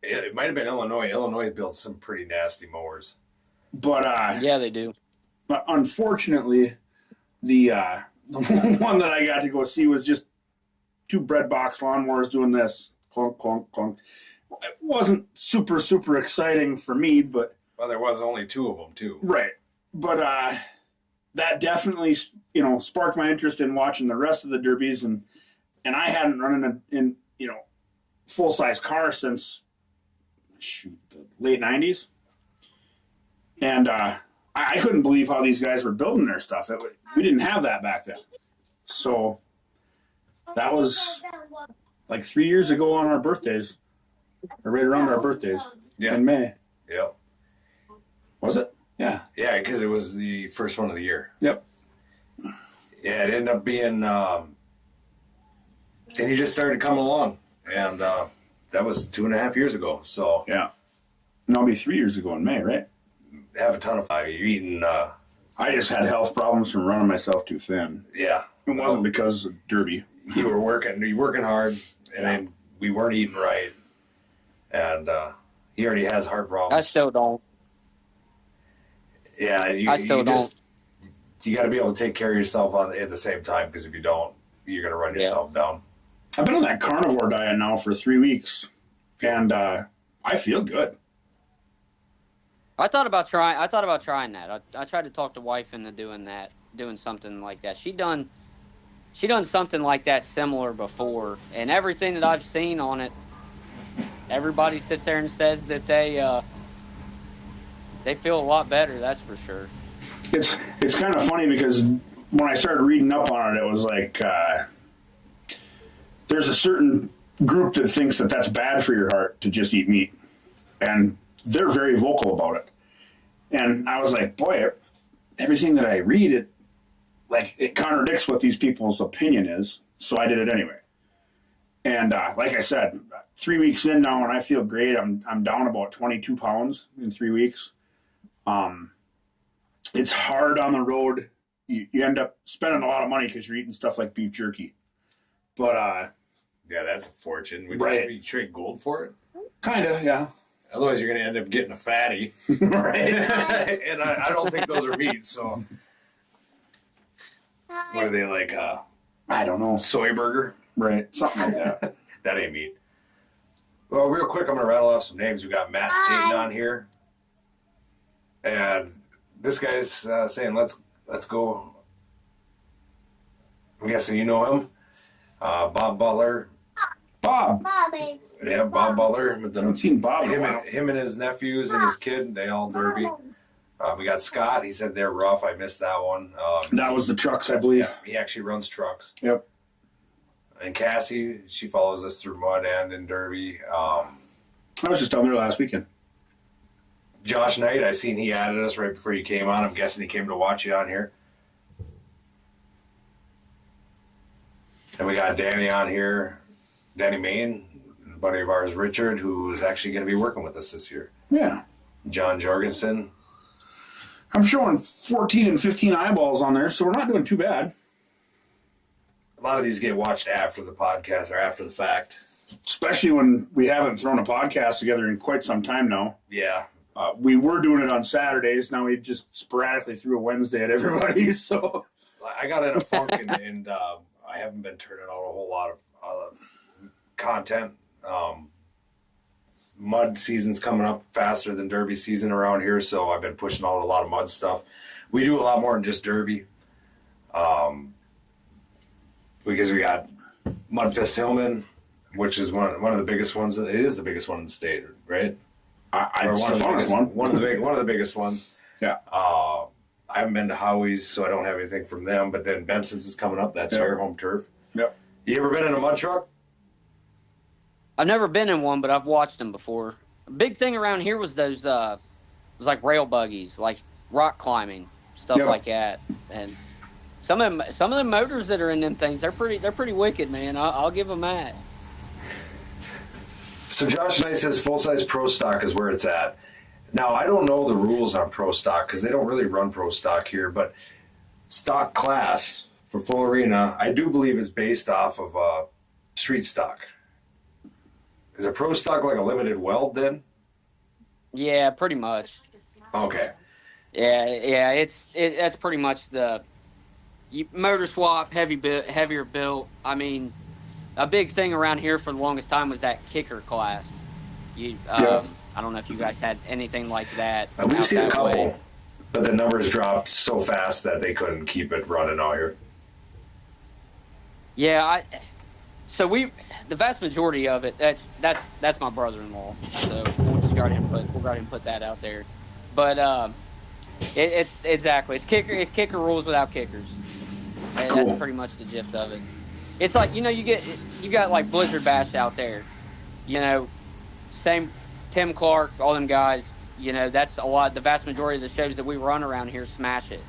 It might have been Illinois. Illinois built some pretty nasty mowers. But yeah, they do. But unfortunately, the one that I got to go see was just 2 bread box lawnmowers doing this clunk, clunk, clunk. It wasn't super, super exciting for me, but well, there was only 2 of them too. Right, but that definitely, you know, sparked my interest in watching the rest of the derbies, and I hadn't run in you know, full size car since the late '90s, and I couldn't believe how these guys were building their stuff. We didn't have that back then, so that was like 3 years ago on our birthdays, or right around our birthdays in May. Yep. Was it? Yeah. Yeah, because it was the first one of the year. Yep. Yeah, it ended up being, and he just started coming along, and that was 2.5 years ago. So yeah, and it'll be 3 years ago in May, right? Have a ton of fire. You're eating. I just had health problems from running myself too thin. Yeah, it wasn't because of derby. You were working hard, and then we weren't eating right. and he already has heart problems. I still don't. Yeah, I still don't. You got to be able to take care of yourself at the same time, because if you don't, you're going to run yourself down. I've been on that carnivore diet now for 3 weeks, and I feel good. I thought about trying that. I tried to talk the wife into doing something like that. She done something like that similar before, and everything that I've seen on it, everybody sits there and says that they feel a lot better. That's for sure. It's kind of funny because when I started reading up on it, it was like there's a certain group that thinks that that's bad for your heart to just eat meat, and they're very vocal about it. And I was like, boy, everything that I read, it contradicts what these people's opinion is. So I did it anyway. And like I said, 3 weeks in now, and I feel great. I'm down about 22 pounds in 3 weeks. It's hard on the road. You end up spending a lot of money because you're eating stuff like beef jerky. But yeah, that's a fortune. Would Right. you trade gold for it? kind of, yeah. Otherwise, you're going to end up getting a fatty. Right. And I don't think those are meat. So what are they, like? I don't know. Soy burger? Right, something like that. That ain't meat. Well, real quick, I'm going to rattle off some names. We got Matt Staten on here, and this guy's saying, "Let's go." I'm guessing you know him, Bob Butler. Bob. Yeah, Bob Butler. With I haven't seen Bob in a while. him and his nephews and his kid, they all derby. We got Scott. He said they're rough. I missed that one. That was the trucks, I believe. He actually runs trucks. Yep. And Cassie, she follows us through mud and in derby. I was just down there last weekend. Josh Knight, I seen he added us right before you came on. I'm guessing he came to watch you on here. And we got Danny on here. Danny Main, a buddy of ours, Richard, who is actually going to be working with us this year. Yeah. John Jorgensen. I'm showing 14 and 15 eyeballs on there, so we're not doing too bad. A lot of these get watched after the podcast or after the fact. Especially when we haven't thrown a podcast together in quite some time now. Yeah. We were doing it on Saturdays. Now we just sporadically threw a Wednesday at everybody. So I got in a funk and I haven't been turning out a whole lot of content. Mud season's coming up faster than derby season around here, so I've been pushing out a lot of mud stuff. We do a lot more than just derby. Because we got Mudfest Hillman, which is one of the biggest ones. It is the biggest one in the state, right? One of the biggest ones. Yeah. I haven't been to Howie's, so I don't have anything from them. But then Benson's is coming up. That's your home turf. Yep. You ever been in a mud truck? I've never been in one, but I've watched them before. A big thing around here was those, was like rail buggies, like rock climbing, stuff like that. And some of the motors that are in them things, they're pretty wicked, man. I'll give them that. So Josh Knight says full-size pro stock is where it's at. Now, I don't know the rules on pro stock because they don't really run pro stock here, but stock class for full arena, I do believe is based off of street stock. Is a pro stock like a limited weld then? Yeah, pretty much. Okay. Yeah, that's pretty much the motor swap, heavier built. I mean, a big thing around here for the longest time was that kicker class. I don't know if you guys had anything like that. We've seen a couple, but the numbers dropped so fast that they couldn't keep it running out here. Yeah, the vast majority of it, that's my brother-in-law. So we'll just go ahead and put that out there. But it's exactly, it's kicker rules without kickers. And cool. That's pretty much the gist of it. It's like, you got like Blizzard Bash out there. Same Tim Clark, all them guys. That's a lot. The vast majority of the shows that we run around here smash it.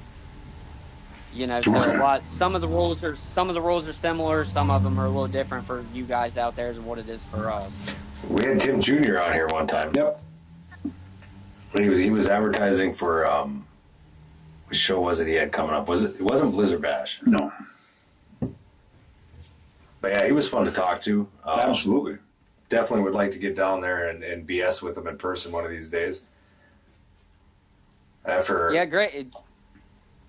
So a lot. Some of the rules are similar. Some of them are a little different for you guys out there than what it is for us. We had Tim Jr. on here one time. Yep. When he was advertising for what show was it he had coming up? It wasn't Blizzard Bash. No. But yeah, he was fun to talk to. Absolutely. definitely would like to get down there and BS with them in person one of these days. Yeah, great.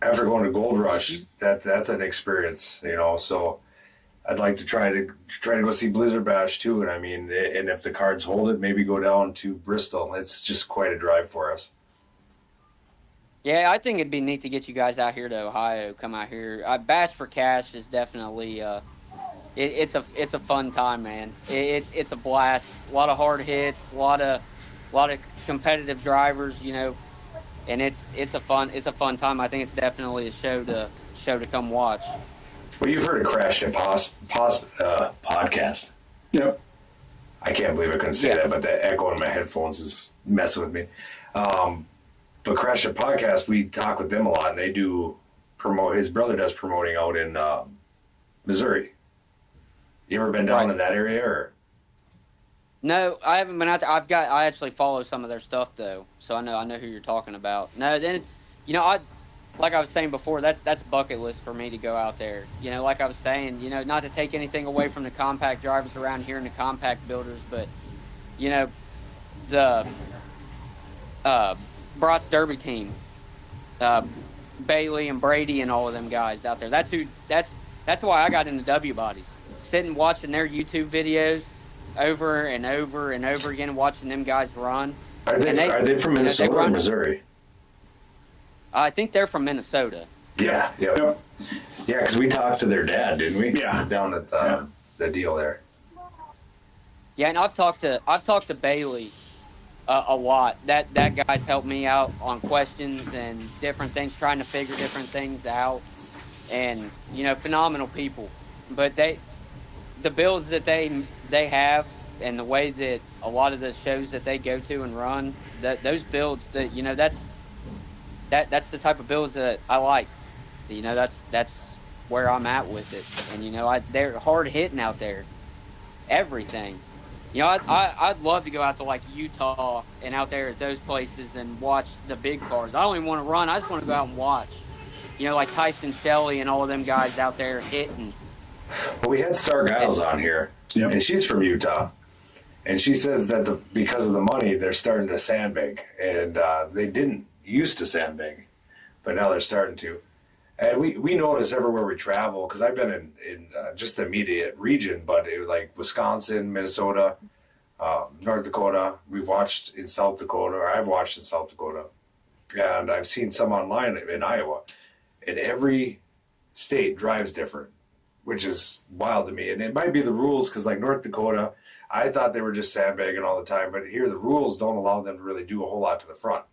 After going to Gold Rush, that's an experience, you know. So I'd like to try to go see Blizzard Bash too. And I mean, and if the cards hold it, maybe go down to Bristol. It's just quite a drive for us. Yeah, I think it'd be neat to get you guys out here to Ohio. Come out here. Bash for Cash is definitely it's a fun time, man. It's a blast. A lot of hard hits, a lot of competitive drivers, you know, and it's a fun time. I think it's definitely a show to come watch. Well, you've heard of Crash and podcast. Yep. I can't believe I couldn't say that, but the echo in my headphones is messing with me. But Crash and Podcast, we talk with them a lot, and they do promote. His brother does promoting out in Missouri. You ever been down in that area, or? No, I haven't been out there. I actually follow some of their stuff though, so I know who you're talking about. No, then, you know, like I was saying before, that's bucket list for me to go out there. You know, like I was saying, you know, not to take anything away from the compact drivers around here and the compact builders, but, you know, the Brat's Derby team, Bailey and Brady and all of them guys out there. That's why I got into W bodies. Sitting watching their YouTube videos over and over and over again, watching them guys run. Are they from Minnesota or Missouri? I think they're from Minnesota. Yeah, because we talked to their dad, didn't we? Yeah. Down at the deal there. Yeah, and I've talked to Bailey a lot. That guy's helped me out on questions and different things, trying to figure different things out. And, you know, phenomenal people. But the builds that they have and the way that a lot of the shows that they go to and run, those builds, that, you know, that's the type of builds that I like. You know, that's where I'm at with it. And, you know, they're hard hitting out there. Everything. You know, I'd love to go out to, like, Utah and out there at those places and watch the big cars. I don't even want to run. I just want to go out and watch. You know, like Tyson Shelley and all of them guys out there hitting. Well, we had Star Giles on here, and she's from Utah. And she says that because of the money, they're starting to sandbag. And they didn't used to sandbag, but now they're starting to. And we notice everywhere we travel, because I've been in just the immediate region, but it was like Wisconsin, Minnesota, North Dakota. We've watched in South Dakota, or I've watched in South Dakota. And I've seen some online in Iowa. And every state drives different, which is wild to me. And it might be the rules, because like North Dakota, I thought they were just sandbagging all the time, but here the rules don't allow them to really do a whole lot to the front.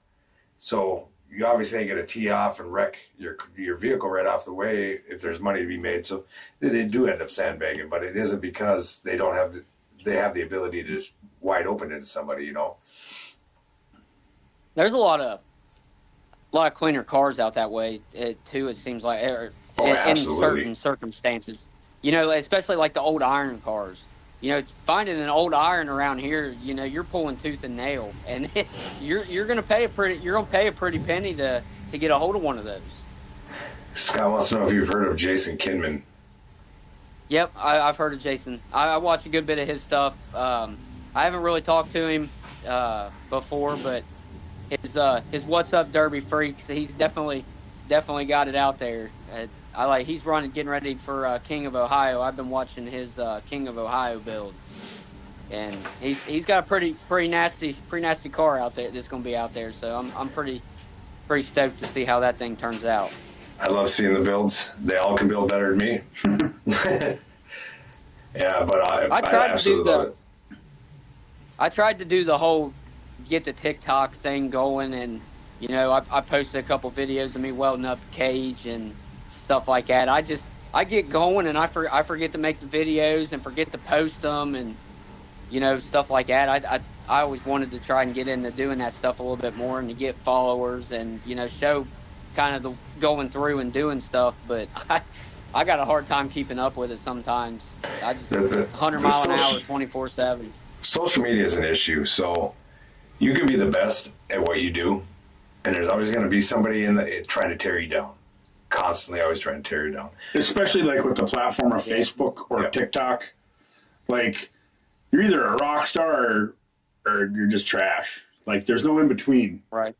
So you obviously ain't going to tee off and wreck your vehicle right off the way if there's money to be made. So they do end up sandbagging, but it isn't because they have the ability to wide open into somebody, you know. There's a lot of cleaner cars out that way too. It seems like, in certain circumstances, you know, especially like the old iron cars. You know, finding an old iron around here, you know, you're pulling tooth and nail, and you're gonna pay a pretty penny to get a hold of one of those. Scott wants to know if you've heard of Jason Kinman. Yep, I've heard of Jason. I watch a good bit of his stuff. I haven't really talked to him before, but his What's Up Derby Freaks, he's definitely got it out there. He's getting ready for King of Ohio. I've been watching his King of Ohio build, and he's got a pretty nasty car out there that's going to be out there. So I'm pretty stoked to see how that thing turns out. I love seeing the builds. They all can build better than me. Yeah, but I absolutely love it. I tried to do the whole get the TikTok thing going, and you know, I posted a couple videos of me welding up a cage and stuff like that. I get going and I forget to make the videos and forget to post them, and you know, stuff like that. I always wanted to try and get into doing that stuff a little bit more and to get followers and, you know, show kind of the going through and doing stuff, but I got a hard time keeping up with it sometimes. I just 100 mile an hour 24/7. Social media is an issue, so you can be the best at what you do, and there's always going to be somebody trying to tear you down. Constantly always trying to tear you down. Especially like with the platform of Facebook or TikTok. Like, You're either a rock star or you're just trash. Like there's no in between. Right.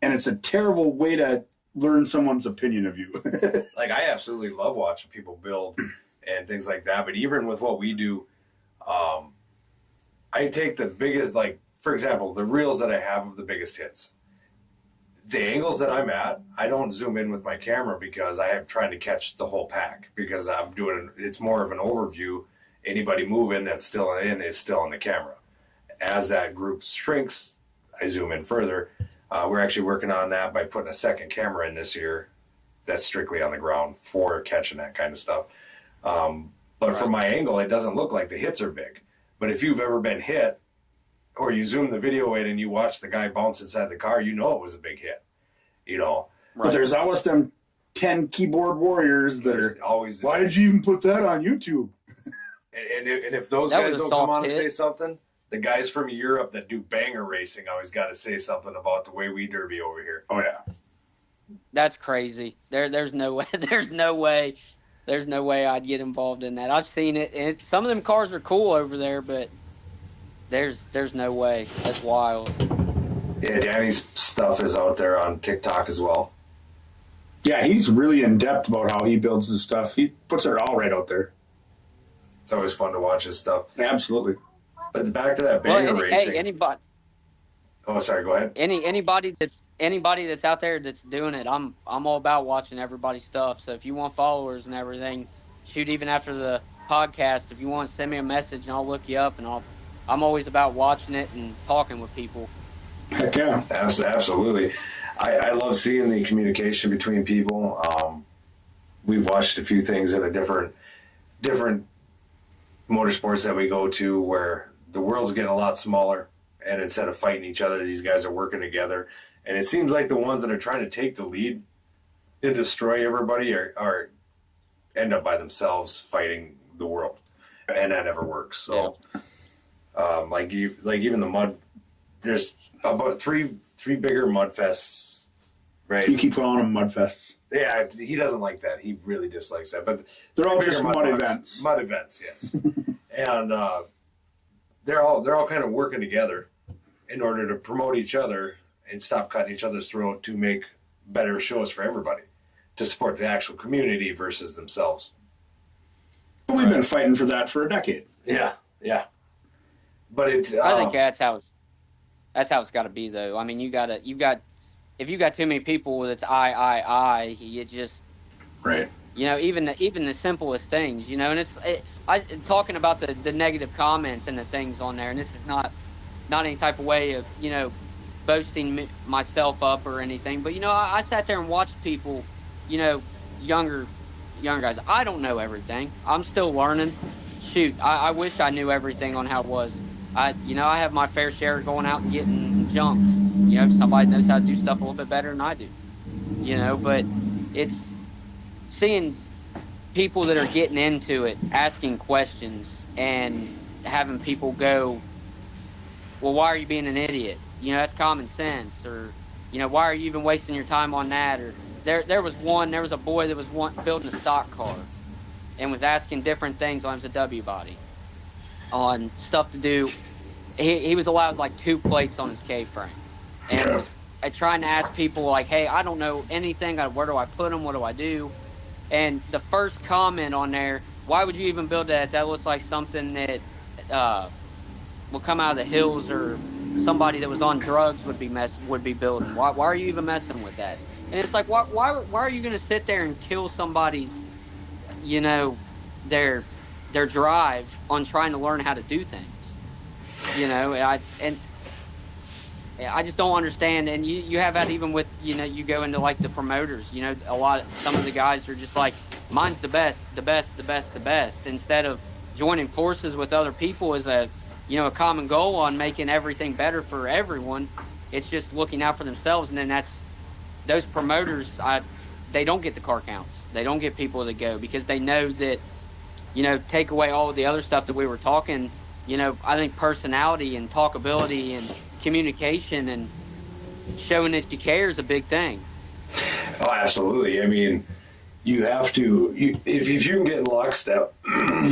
And it's a terrible way to learn someone's opinion of you. Like I absolutely love watching people build and things like that. But even with what we do, I take the biggest, like for example, the reels that I have of the biggest hits. The angles that I'm at, I don't zoom in with my camera because I am trying to catch the whole pack because I'm doing it's more of an overview. Anybody moving that's still in is still in the camera. As that group shrinks, I zoom in further. We're actually working on that by putting a second camera in this year that's strictly on the ground for catching that kind of stuff. But from my angle, it doesn't look like the hits are big. But if you've ever been hit, or you zoom the video in and you watch the guy bounce inside the car, you know it was a big hit. You know. But there's always them 10 keyboard warriors that are always. Why did you even put that on YouTube? And if those guys don't come on and say something, the guys from Europe that do banger racing always got to say something about the way we derby over here. Oh yeah, that's crazy. There's no way. There's no way I'd get involved in that. I've seen it, and some of them cars are cool over there, but there's no way. That's wild. Yeah, Danny's stuff is out there on TikTok as well. Yeah, he's really in depth about how he builds his stuff. He puts it all right out there. It's always fun to watch his stuff. Absolutely. But back to that banger racing. Hey, anybody. Oh, sorry. Go ahead. Anybody that's out there that's doing it, I'm all about watching everybody's stuff. So if you want followers and everything, shoot even after the podcast. If you want, send me a message and I'll look you up. And I'm always about watching it and talking with people. Heck yeah. Absolutely. I love seeing the communication between people. We've watched a few things in a different motorsports that we go to where the world's getting a lot smaller, and instead of fighting each other, these guys are working together. And it seems like the ones that are trying to take the lead and destroy everybody are end up by themselves fighting the world, and that never works. So, like even the mud, there's about three bigger mud fests. Right. You keep calling them mud fests. Yeah, he doesn't like that. He really dislikes that. But they're all just mud events. Mud events, yes. And they're all kind of working together in order to promote each other and stop cutting each other's throat to make better shows for everybody, to support the actual community versus themselves. But we've been fighting for that for a decade. Yeah. But I think that's how it's got to be, though. I mean, if you got too many people that's I, you just right. You know, even the simplest things, you know, and I talking about the negative comments and the things on there, and this is not any type of way of, you know, boasting myself up or anything, but you know, I sat there and watched people, you know, younger guys. I don't know everything. I'm still learning. Shoot, I wish I knew everything on how it was. I have my fair share of going out and getting jumped. You know, somebody knows how to do stuff a little bit better than I do. You know, but it's seeing people that are getting into it, asking questions, and having people go, well, why are you being an idiot? You know, that's common sense. Or, you know, why are you even wasting your time on that? Or there was a boy that was building a stock car and was asking different things on the W body, on stuff to do. He was allowed like 2 plates on his K-frame. And was trying to ask people like, hey, I don't know anything. Where do I put them? What do I do? And the first comment on there, why would you even build that? That looks like something that will come out of the hills, or somebody that was on drugs would be building. Why are you even messing with that? And it's like, why are you going to sit there and kill somebody's, you know, their drive on trying to learn how to do things? You know, I just don't understand. And you have that even with, you know, you go into like the promoters, you know, some of the guys are just like, mine's the best, instead of joining forces with other people as a common goal on making everything better for everyone. It's just looking out for themselves. And then those promoters, they don't get the car counts. They don't get people to go because they know that, you know, take away all of the other stuff that we were talking, you know, I think personality and talkability and communication and showing that you care is a big thing. Oh, absolutely. I mean, you have to, if you can get in lockstep.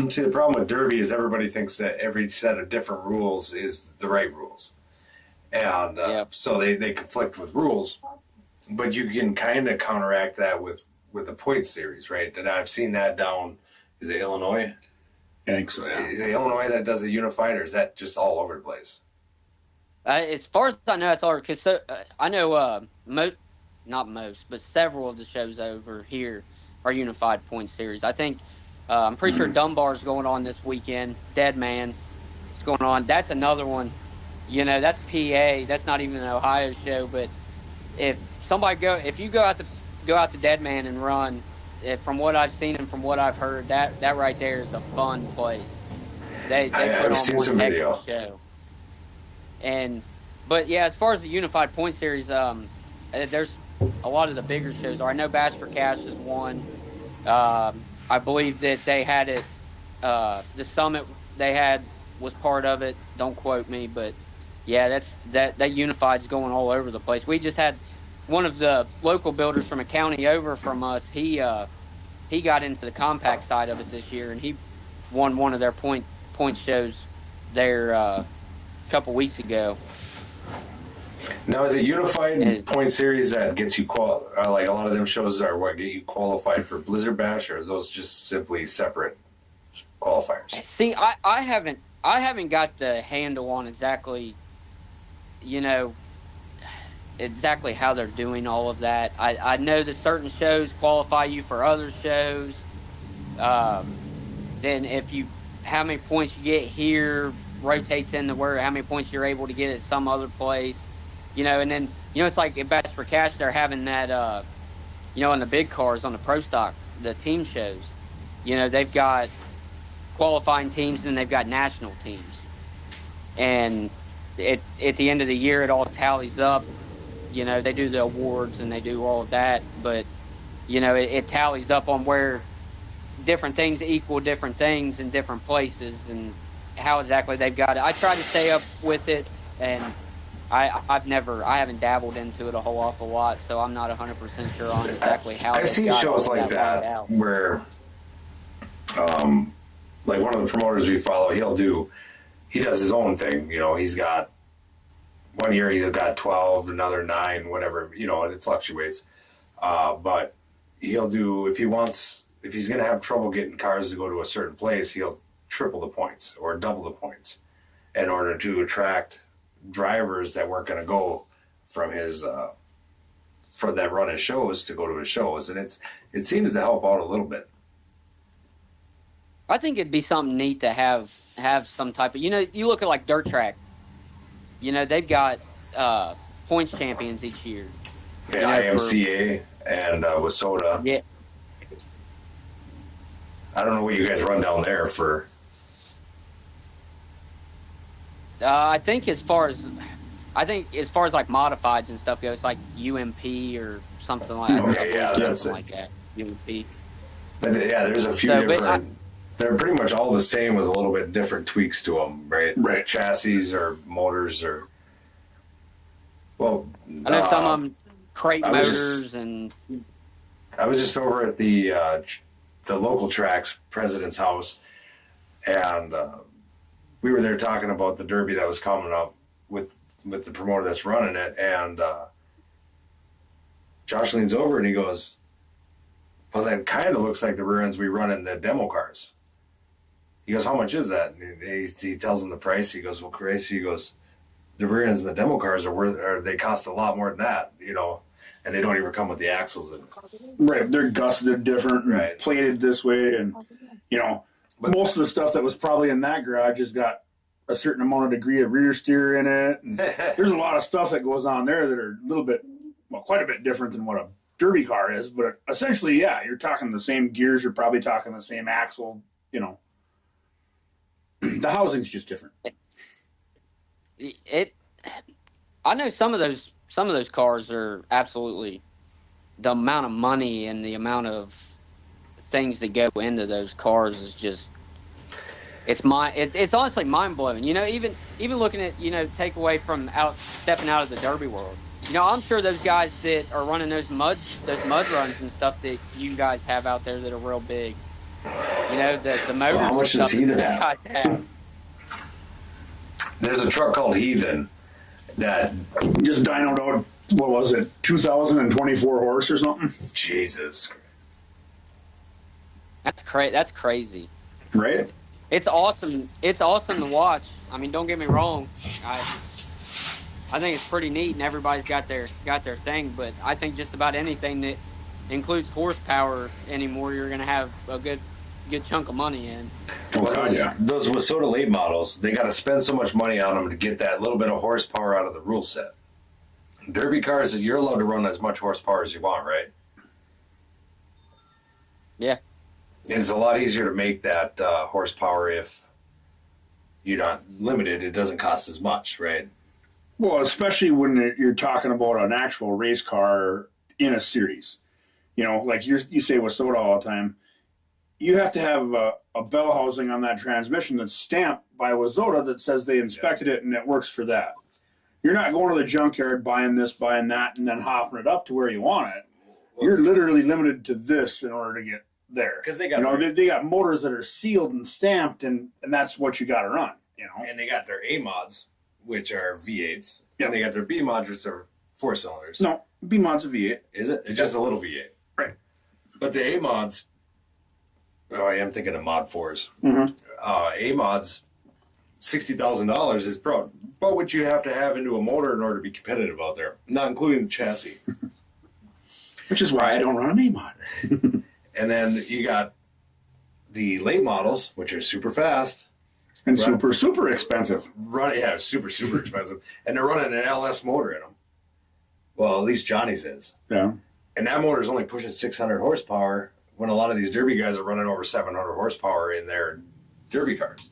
See, the problem with Derby is everybody thinks that every set of different rules is the right rules. And so they conflict with rules. But you can kind of counteract that with the point series, right? And I've seen that down, is it Illinois? I think so, yeah. Is it Illinois that does the unified, or is that just all over the place? As far as I know, it's all because I know not most, but several of the shows over here are unified point series. I think I'm pretty sure Dunbar's going on this weekend. Dead Man is going on. That's another one. You know, that's PA. That's not even an Ohio show. But if you go out to Dead Man and run, from what I've seen and from what I've heard, that right there is a fun place. They put I've on seen one some heck video. of a show. But yeah, as far as the unified point series, there's a lot of the bigger shows. I know Bass for Cash is one. I believe that they had it. The summit they had was part of it. Don't quote me, but yeah, that unified's going all over the place. We just had one of the local builders from a county over from us. He got into the compact side of it this year, and he won one of their point shows there a couple weeks ago. Now, is it unified point series that gets you like a lot of them shows are what get you qualified for Blizzard Bash, or is those just simply separate qualifiers? See, I haven't got the handle on exactly, exactly how they're doing all of that. I know that certain shows qualify you for other shows. Then how many points you get here rotates into how many points you're able to get at some other place. And then, it's like at Bass for Cash, they're having that, in the big cars on the Pro Stock, the team shows. They've got qualifying teams and they've got national teams. And at the end of the year, it all tallies up. They do the awards and they do all of that. But, it tallies up on where different things equal different things in different places and how exactly they've got it. I try to stay up with it, and I haven't dabbled into it a whole awful lot, so I'm not 100% sure on exactly how. I've seen shows like that where, like one of the promoters we follow, he does his own thing. He's got one year he's got 12, another 9, whatever. It fluctuates. But he'll do if he's going to have trouble getting cars to go to a certain place, he'll triple the points or double the points in order to attract drivers that weren't going to go from his that run his shows to go to his shows, and it seems to help out a little bit. I think it'd be something neat to have some type of you look at like dirt track. They've got points champions each year. Yeah, IMCA and Wasota. Yeah. I don't know what you guys run down there for. I think as far as like modifieds and stuff goes, like UMP or something like that. Okay, yeah, that's it. Like that, UMP. But yeah, there's a few different. They're pretty much all the same with a little bit different tweaks to them, right? Right. Chassis or motors or. Well, I know some of them crate motors and. I was just over at the local tracks president's house, and we were there talking about the derby that was coming up with the promoter that's running it, and Josh leans over and he goes, "Well, that kind of looks like the rear ends we run in the demo cars." He goes, "How much is that?" And he tells him the price. He goes, "Well, Chris," he goes, "the rear ends in the demo cars they cost a lot more than that, and they don't even come with the axles in it." Right, they're gusseted different, and right, plated this way, and but most of the stuff that was probably in that garage has got a certain amount of degree of rear steer in it. And there's a lot of stuff that goes on there that are a little bit, quite a bit different than what a derby car is. But essentially, yeah, you're talking the same gears. You're probably talking the same axle. The housing's just different. I know some of those cars are absolutely, the amount of money and the amount of things that go into those cars is just, it's honestly mind blowing. Even looking at take away from stepping out of the derby world. I'm sure those guys that are running those mud runs and stuff that you guys have out there that are real big. The motors How and much does stuff that Heathen those have? guys have. There's a truck called Heathen that Just dynoed out, what was it, 2,024 horse or something? Jesus. That's crazy. Right? It's awesome. It's awesome to watch. I mean, don't get me wrong. I think it's pretty neat, and everybody's got their thing. But I think just about anything that includes horsepower anymore, you're going to have a good chunk of money in. Oh, God, yeah. Those Wasota late models, they got to spend so much money on them to get that little bit of horsepower out of the rule set. Derby cars, you're allowed to run as much horsepower as you want, right? Yeah. And it's a lot easier to make that horsepower if you're not limited. It doesn't cost as much, right? Well, especially when you're talking about an actual race car in a series. Like you say Wasota all the time. You have to have a bell housing on that transmission that's stamped by Wasota that says they inspected it and it works for that. You're not going to the junkyard, buying this, buying that, and then hopping it up to where you want it. You're literally limited to this in order to get there. Because they got they got motors that are sealed and stamped, and that's what you got to run. And they got their A mods, which are V8s, Yep. and they got their B mods, which are 4 cylinders. No, B mod's a V8. Is it? It's just a little V8, Right. But the A mods. Oh, I am thinking of mod 4s. Mm-hmm. A mods, $60,000 is about what you have to have into a motor in order to be competitive out there, not including the chassis. Which is why I don't run an A mod. And then you got the late models, which are super fast. And super expensive. Super expensive. And they're running an LS motor in them. Well, at least Johnny's is. Yeah. And that motor is only pushing 600 horsepower when a lot of these Derby guys are running over 700 horsepower in their Derby cars.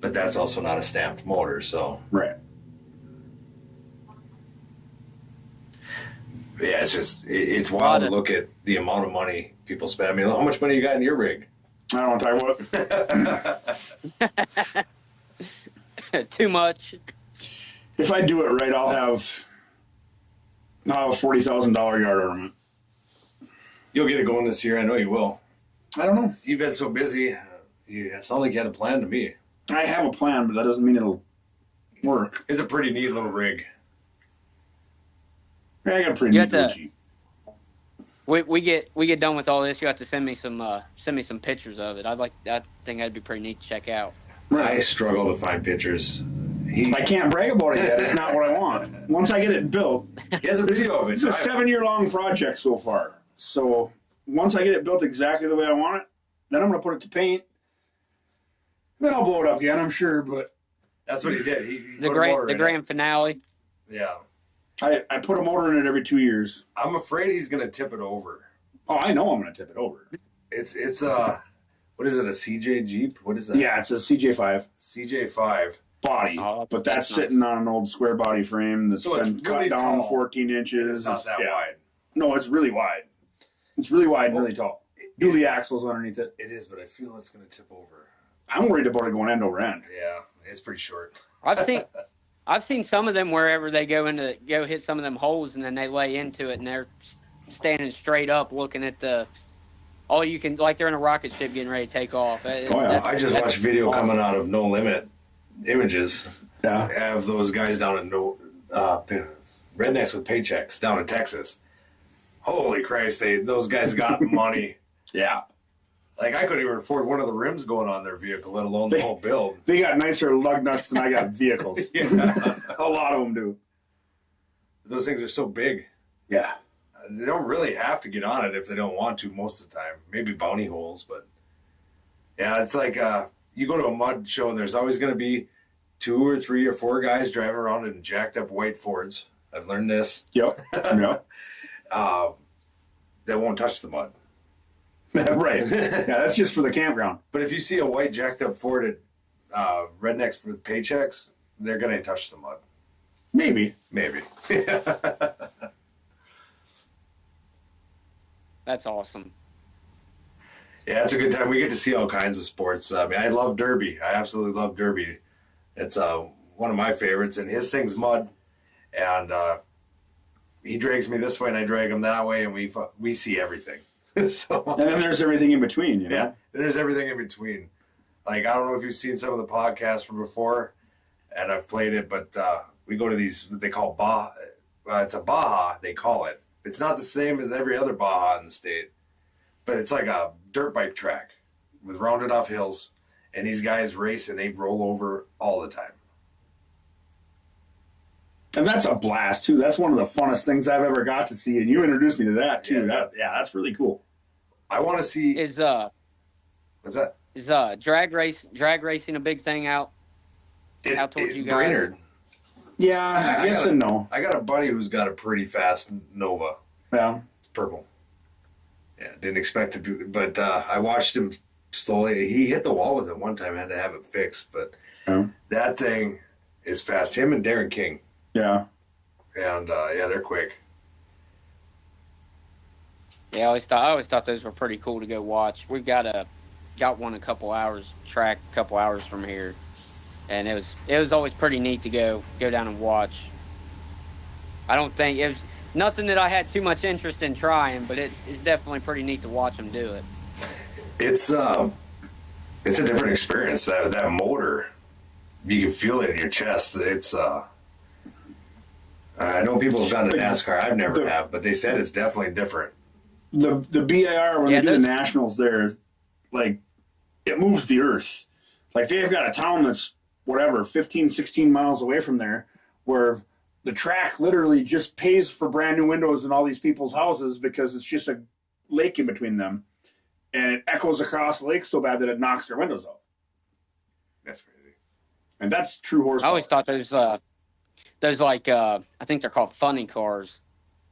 But that's also not a stamped motor, so. Right. Yeah, it's wild to look at the amount of money people spend. I mean, how much money you got in your rig? I don't want to talk about it. Too much. If I do it right, I'll have a $40,000 yard ornament. You'll get it going this year. I know you will. I don't know. You've been so busy. It sounds like you had a plan to me. I have a plan, but that doesn't mean it'll work. It's a pretty neat little rig. I got a pretty neat little Jeep. We get done with all this. You have to send me some pictures of it. I think that'd be pretty neat to check out. Right. I struggle to find pictures. I can't brag about it yet. It's not what I want. Once I get it built, He has a video of it. it's a 7-year-long project so far. So once I get it built exactly the way I want it, then I'm going to put it to paint. Then I'll blow it up again, I'm sure. But that's what he did. He The grand finale. Yeah. I put a motor in it every 2 years. I'm afraid he's going to tip it over. Oh, I know I'm going to tip it over. It's what is it, a CJ Jeep? What is that? Yeah, it's a CJ5 CJ5. body, Oh, but that's that's nice. sitting on an old square body frame that's So it's been really cut down tall. 14 inches. It's not that Yeah. wide. No, it's really wide. It's really wide and really tall. Dually axles underneath it. It is, but I feel it's going to tip over. I'm worried about it going end over end. Yeah, it's pretty short. I've seen some of them wherever they go hit some of them holes and then they lay into it and they're standing straight up looking at all you can, like they're in a rocket ship getting ready to take off. I just watched video coming out of No Limit Images. Yeah. Have those guys down in rednecks with paychecks down in Texas. Holy Christ, those guys got money. Yeah. Like, I couldn't even afford one of the rims going on their vehicle, let alone the whole build. They got nicer lug nuts than I got vehicles. Yeah. A lot of them do. Those things are so big. Yeah. They don't really have to get on it if they don't want to most of the time. Maybe bounty holes, but yeah, it's like you go to a mud show and there's always going to be 2 or 3 or 4 guys driving around in jacked up white Fords. I've learned this. Yep. Yep. That won't touch the mud. Right. Yeah, that's just for the campground. But if you see a white jacked up Ford at rednecks with paychecks, they're going to touch the mud. Maybe. Maybe. That's awesome. Yeah, it's a good time. We get to see all kinds of sports. I mean, I love Derby. I absolutely love Derby. It's one of my favorites, and his thing's mud. And he drags me this way and I drag him that way, and we see everything. So, and then there's everything in between, you know? Yeah, there's everything in between. Like, I don't know if you've seen some of the podcasts from before, and I've played it, but we go to these, they call Baja. It's a Baja, they call it. It's not the same as every other Baja in the state, but it's like a dirt bike track with rounded off hills, and these guys race and they roll over all the time. And that's a blast, too. That's one of the funnest things I've ever got to see, and you introduced me to that, too. That's really cool. I want to see... What's that? Is drag racing a big thing out towards you guys? Brainerd. Yeah, yes and no. I got a buddy who's got a pretty fast Nova. Yeah. It's purple. Yeah, didn't expect to do it, but I watched him slowly. He hit the wall with it one time, had to have it fixed, but that thing is fast. Him and Darren King. Yeah. And they're quick. Yeah, I always thought those were pretty cool to go watch. We've got one a couple hours from here, and it was always pretty neat to go down and watch. I don't think it was nothing that I had too much interest in trying, but it's definitely pretty neat to watch them do it. It's a different experience. That motor, you can feel it in your chest. It's I know people have done the NASCAR. I've never have, but they said it's definitely different. The BAR, when they do the nationals there, like, it moves the earth. Like, they've got a town that's, 15, 16 miles away from there, where the track literally just pays for brand new windows in all these people's houses because it's just a lake in between them. And it echoes across the lake so bad that it knocks their windows out. That's crazy. And that's true horsepower. I always thought those like, I think they're called funny cars.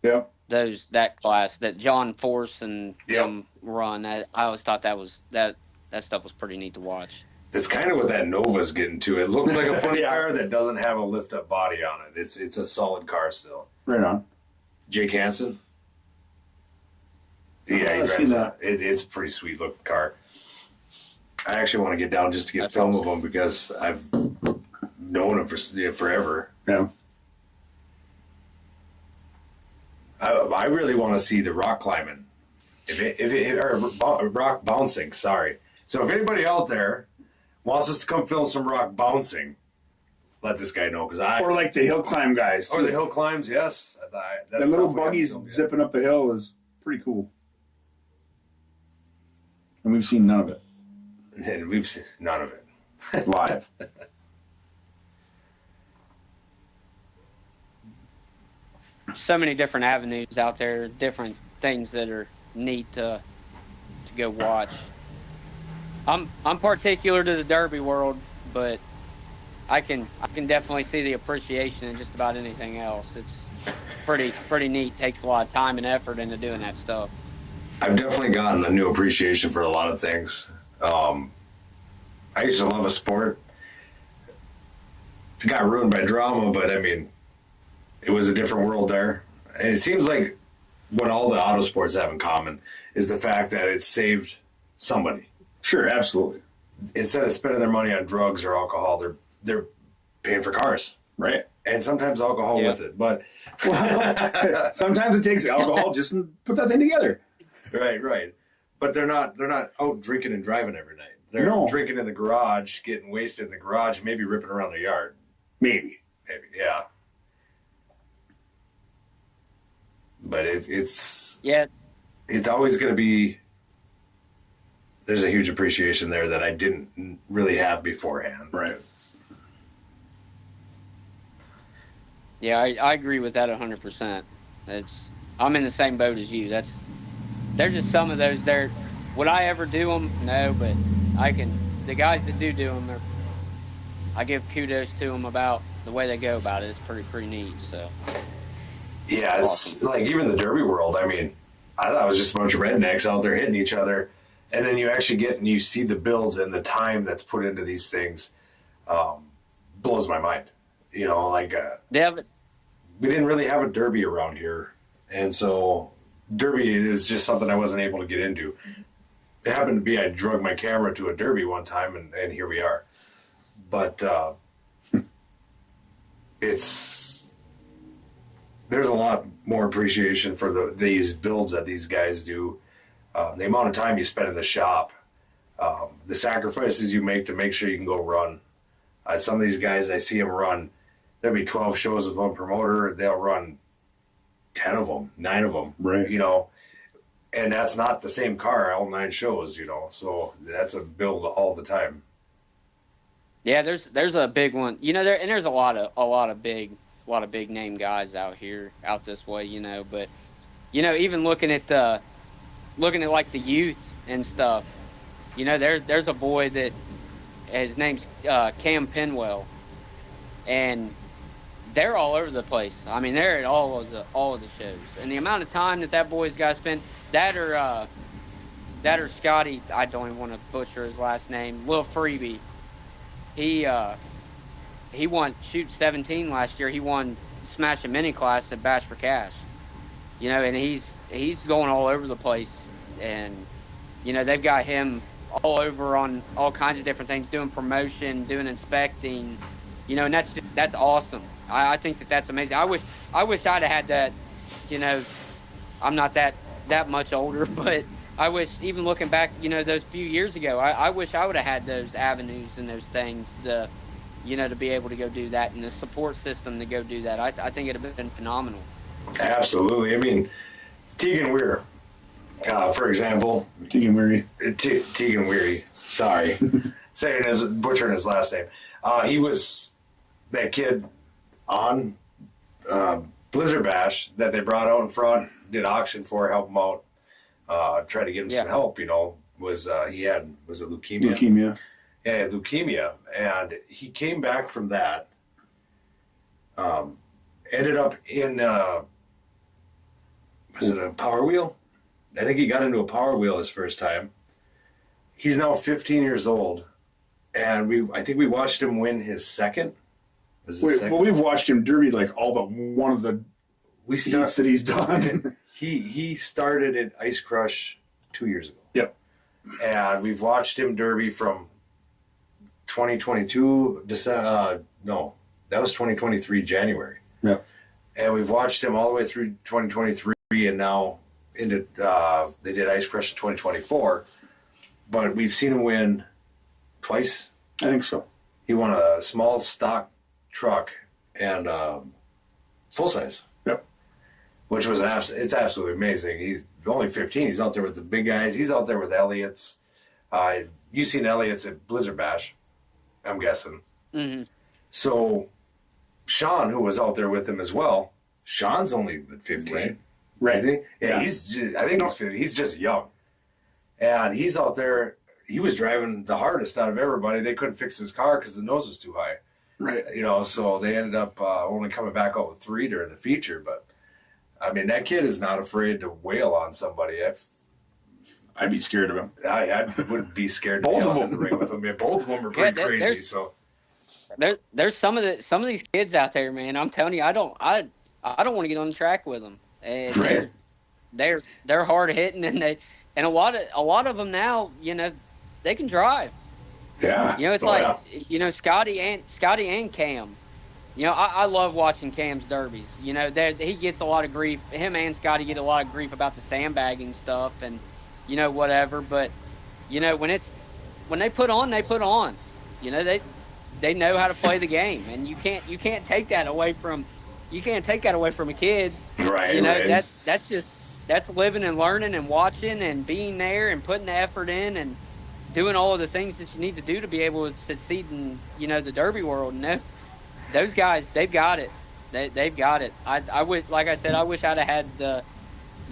Yeah. That class that John Force and them run. I always thought that stuff was pretty neat to watch. That's kind of what that Nova's getting to. It looks like a funny car that doesn't have a lift up body on it. It's a solid car still. Right on. Jake Hansen. Yeah, he drives that. It's a pretty sweet looking car. I actually want to get down just to get film of him because I've known him for forever. Yeah. I really want to see the rock climbing, or rock bouncing. Sorry. So if anybody out there wants us to come film some rock bouncing, let this guy know or like the hill climb guys. Or the hill climbs, yes. The little buggies zipping up a hill is pretty cool, and we've seen none of it. And we've seen none of it live. So many different avenues out there, different things that are neat to go watch. I'm particular to the Derby world, but I can definitely see the appreciation in just about anything else. It's pretty neat. Takes a lot of time and effort into doing that stuff. I've definitely gotten a new appreciation for a lot of things. I used to love a sport. It got ruined by drama, but I mean, it was a different world there. And it seems like what all the auto sports have in common is the fact that it saved somebody. Sure, absolutely. Instead of spending their money on drugs or alcohol, they're paying for cars. Right. And sometimes alcohol with it. But sometimes it takes alcohol just to put that thing together. Right. But they're not out drinking and driving every night. They're drinking in the garage, getting wasted in the garage, maybe ripping around their yard. Maybe, yeah. But it's always going to be. There's a huge appreciation there that I didn't really have beforehand. Right. Yeah, I agree with that 100%. I'm in the same boat as you. There's just some of those there. Would I ever do them? No, but the guys that do them, I give kudos to them about the way they go about it. It's pretty neat. So. Yeah, it's like even the Derby world. I mean, I thought it was just a bunch of rednecks out there hitting each other, and then you actually get and you see the builds and the time that's put into these things. Blows my mind. You know, like we didn't really have a Derby around here, and so Derby is just something I wasn't able to get into. It happened to be I drug my camera to a Derby one time, and here we are. But it's there's a lot more appreciation for these builds that these guys do. The amount of time you spend in the shop, the sacrifices you make to make sure you can go run. Some of these guys, I see them run. There'll be 12 shows with one promoter. They'll run 10 of them, 9 of them. Right. You know, and that's not the same car all 9 shows. You know, so that's a build all the time. Yeah, there's a big one. You know, there's a lot of big name guys out this way. You know, but you know, even looking at like the youth and stuff. You know, there's a boy that his name's Cam Penwell, and they're all over the place. I mean, they're at all of the shows, and the amount of time that boy's got to spend. That or Scotty. I don't even want to butcher his last name. Lil Freebie. He won shoot 17 last year. He won Smash a Mini class at Bash for Cash. You know, and he's going all over the place, and you know they've got him all over on all kinds of different things, doing promotion, doing inspecting, you know, and that's awesome. I think that's amazing. I wish I'd have had that. You know, I'm not that much older, but I wish, even looking back, you know, those few years ago, I wish I would have had those avenues and those things to be able to go do that, and the support system to go do that. I think it'd have been phenomenal. Absolutely. I mean, Tegan Weir, for example. Tegan Weary. Tegan Weary. Sorry. Butchering his last name. He was that kid on Blizzard Bash that they brought out in front, did auction for, help him out, try to get him some help, you know, was it leukemia? Leukemia. Yeah, leukemia. And he came back from that, ended up in, was it a Power Wheel? I think he got into a Power Wheel his first time. He's now 15 years old, and I think we watched him win his second. Well, we've watched him derby like all but one of the heats that he's done. He started at Ice Crush 2 years ago. Yep. And we've watched him derby from 2022 December. No, that was 2023 January. Yep. And we've watched him all the way through 2023, and now into they did Ice Crush in 2024. But we've seen him win twice. I think so. He won a small stock truck and full size. Yep. Which was it's absolutely amazing. He's only 15. He's out there with the big guys. He's out there with Elliott's. You've seen Elliott's at Blizzard Bash, I'm guessing. Mm-hmm. So Sean, who was out there with him as well, Sean's only 15. Right. Is he? Yeah, he's just, I think he's 15. He's just young. And he's out there. He was driving the hardest out of everybody. They couldn't fix his car because the nose was too high. Right. You know, so they ended up only coming back out with 3 during the feature. But, I mean, that kid is not afraid to wail on somebody. I'd be scared of him. I wouldn't be scared to Both be of out them. in the ring with him. Yeah, both of them are pretty crazy. So there's some of these kids out there, man. I'm telling you, I don't want to get on the track with them. And Right. They're hard hitting, and a lot of them now, you know, they can drive. Yeah. You know, it's you know, Scotty and Cam. You know, I love watching Cam's derbies. You know, he gets a lot of grief. Him and Scotty get a lot of grief about the sandbagging stuff and, you know, whatever. But, you know, when they put on, they put on. You know, they know how to play the game, and you can't take that away from a kid. right, You know, right. that's living and learning and watching and being there and putting the effort in and doing all of the things that you need to do to be able to succeed in, you know, the derby world. And those guys, they've got it. They've got it. I wish, like I said, I wish I'd have had the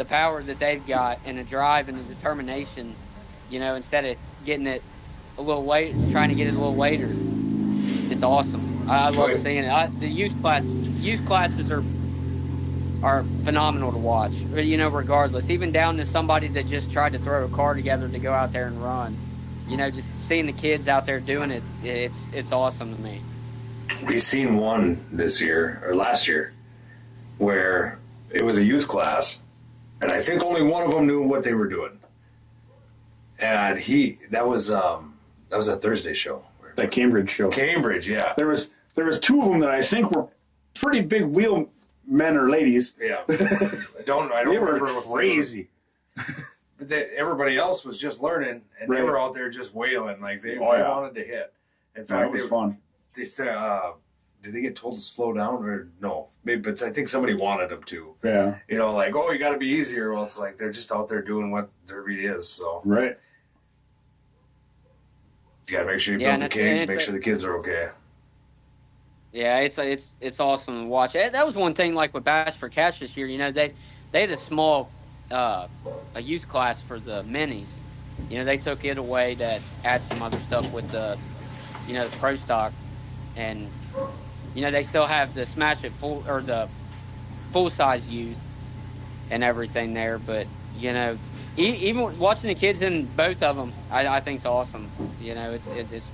power that they've got and the drive and the determination, you know, instead of getting it a little late, trying to get it a little later. It's awesome. I love seeing it. The youth classes are phenomenal to watch, you know, regardless. Even down to somebody that just tried to throw a car together to go out there and run. You know, just seeing the kids out there doing it, it's awesome to me. We seen one this year, or last year, where it was a youth class, and I think only one of them knew what they were doing. And that was a Thursday show. That Cambridge show. Cambridge, yeah. There was 2 of them that I think were pretty big wheel men or ladies. Yeah. I don't They were remember what crazy. But everybody else was just learning, and they were out there just wailing like they wanted to hit. In fact, it was fun. They did they get told to slow down or no? Maybe, but I think somebody wanted them to. Yeah. You know, like, oh, you got to be easier. Well, it's like they're just out there doing what derby is. So right. You got to make sure you build the cage, make sure the kids are okay. Yeah, it's awesome to watch. That was one thing, like with Bass for Cash this year. You know, they had a small a youth class for the minis. You know, they took it away to add some other stuff with the pro stock, and they still have the Smash It full or the full size youth and everything there. But even watching the kids in both of them, I think it's awesome. It's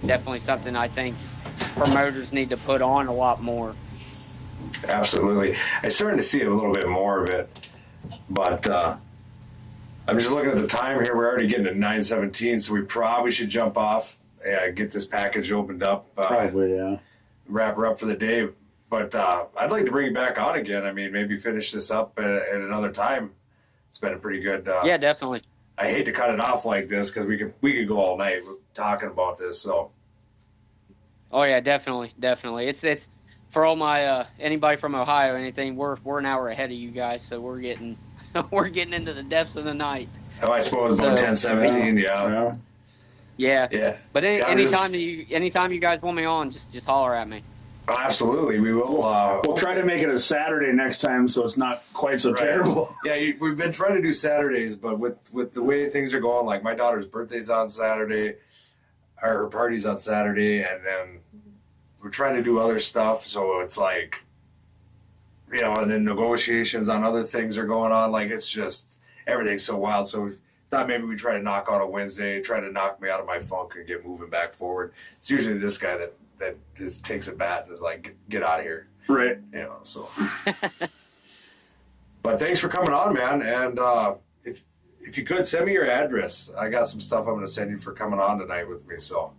definitely something I think promoters need to put on a lot more. Absolutely. I'm starting to see a little bit more of it, but I'm just looking at the time here. We're already getting to 9:17, so we probably should jump off and get this package opened up. Probably, yeah. Wrap her up for the day. But I'd like to bring you back on again. I mean, maybe finish this up at another time. It's been a pretty good. Yeah, definitely. I hate to cut it off like this because we could go all night talking about this. So. Oh yeah, definitely. It's for all my anybody from Ohio, anything. We're an hour ahead of you guys, so we're getting into the depths of the night. Oh, I suppose about 10:17. Yeah. But anytime you guys want me on, just holler at me. Absolutely, we will. We'll try to make it a Saturday next time, so it's not quite so terrible. Yeah, we've been trying to do Saturdays, but with the way things are going, like my daughter's birthday's on Saturday, her party's on Saturday, and then we're trying to do other stuff. So it's like, and then negotiations on other things are going on. Like it's just everything's so wild. So we thought maybe we'd try to knock out a Wednesday, try to knock me out of my funk and get moving back forward. It's usually this guy that just takes a bat and is like, get out of here. Right. So. But thanks for coming on, man. And if you could, send me your address. I got some stuff I'm going to send you for coming on tonight with me. So.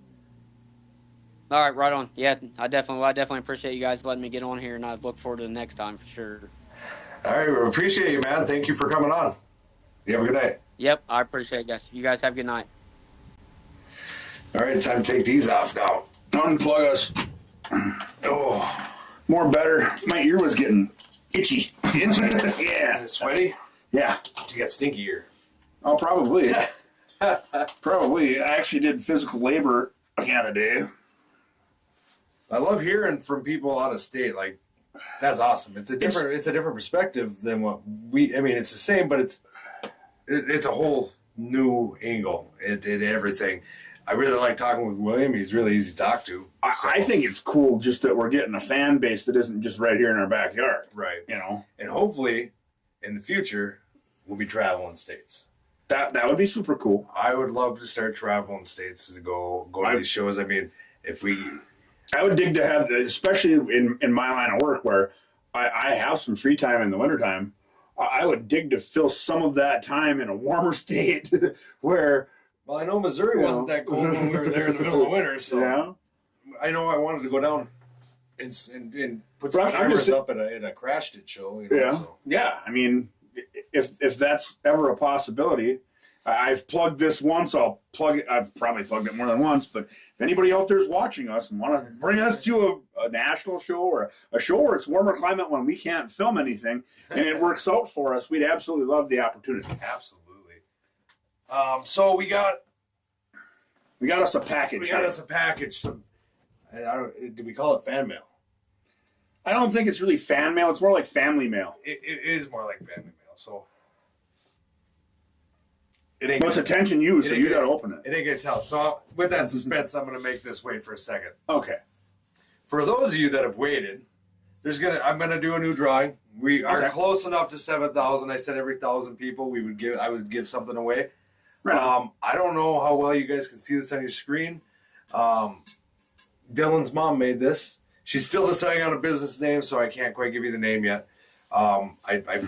All right, right on. Yeah, I definitely appreciate you guys letting me get on here, and I look forward to the next time for sure. All right, we appreciate you, man. Thank you for coming on. You have a good night. Yep, I appreciate it, guys. You guys have a good night. All right, time to take these off now. Unplug us. Oh, more better. My ear was getting itchy. Yeah. Is it sweaty? Yeah. You got stinky ear. Oh, probably. Probably. I actually did physical labor again today. I love hearing from people out of state. Like, that's awesome. It's a different perspective than what it's the same, but it's a whole new angle in everything. I really like talking with William. He's really easy to talk to. I think it's cool just that we're getting a fan base that isn't just right here in our backyard. Right. And hopefully in the future we'll be traveling states. That would be super cool. I would love to start traveling states to go to these shows. I mean, I would dig to have, especially in my line of work where I have some free time in the wintertime, I would dig to fill some of that time in a warmer state where... Well, I know Missouri wasn't that cold when we were there in the middle of winter, so yeah. I know I wanted to go down and put some cameras up at a Crash It show. Yeah. I mean, if that's ever a possibility, I've plugged this once. I'll plug it. I've probably plugged it more than once. But if anybody out there is watching us and want to bring us to a national show or a show where it's warmer climate when we can't film anything and it works out for us, we'd absolutely love the opportunity. Absolutely. So we got us a package. Do we call it fan mail? I don't think it's really fan mail. It's more like family mail. It is more like family mail. So it's attention you, so you got to open it. It ain't gonna tell. So with that suspense, I'm gonna make this wait for a second. Okay. For those of you that have waited, I'm gonna do a new drawing. We are close enough to 7,000. I said every 1,000 people I would give something away. Right. I don't know how well you guys can see this on your screen. Dylan's mom made this. She's still deciding on a business name, so I can't quite give you the name yet. I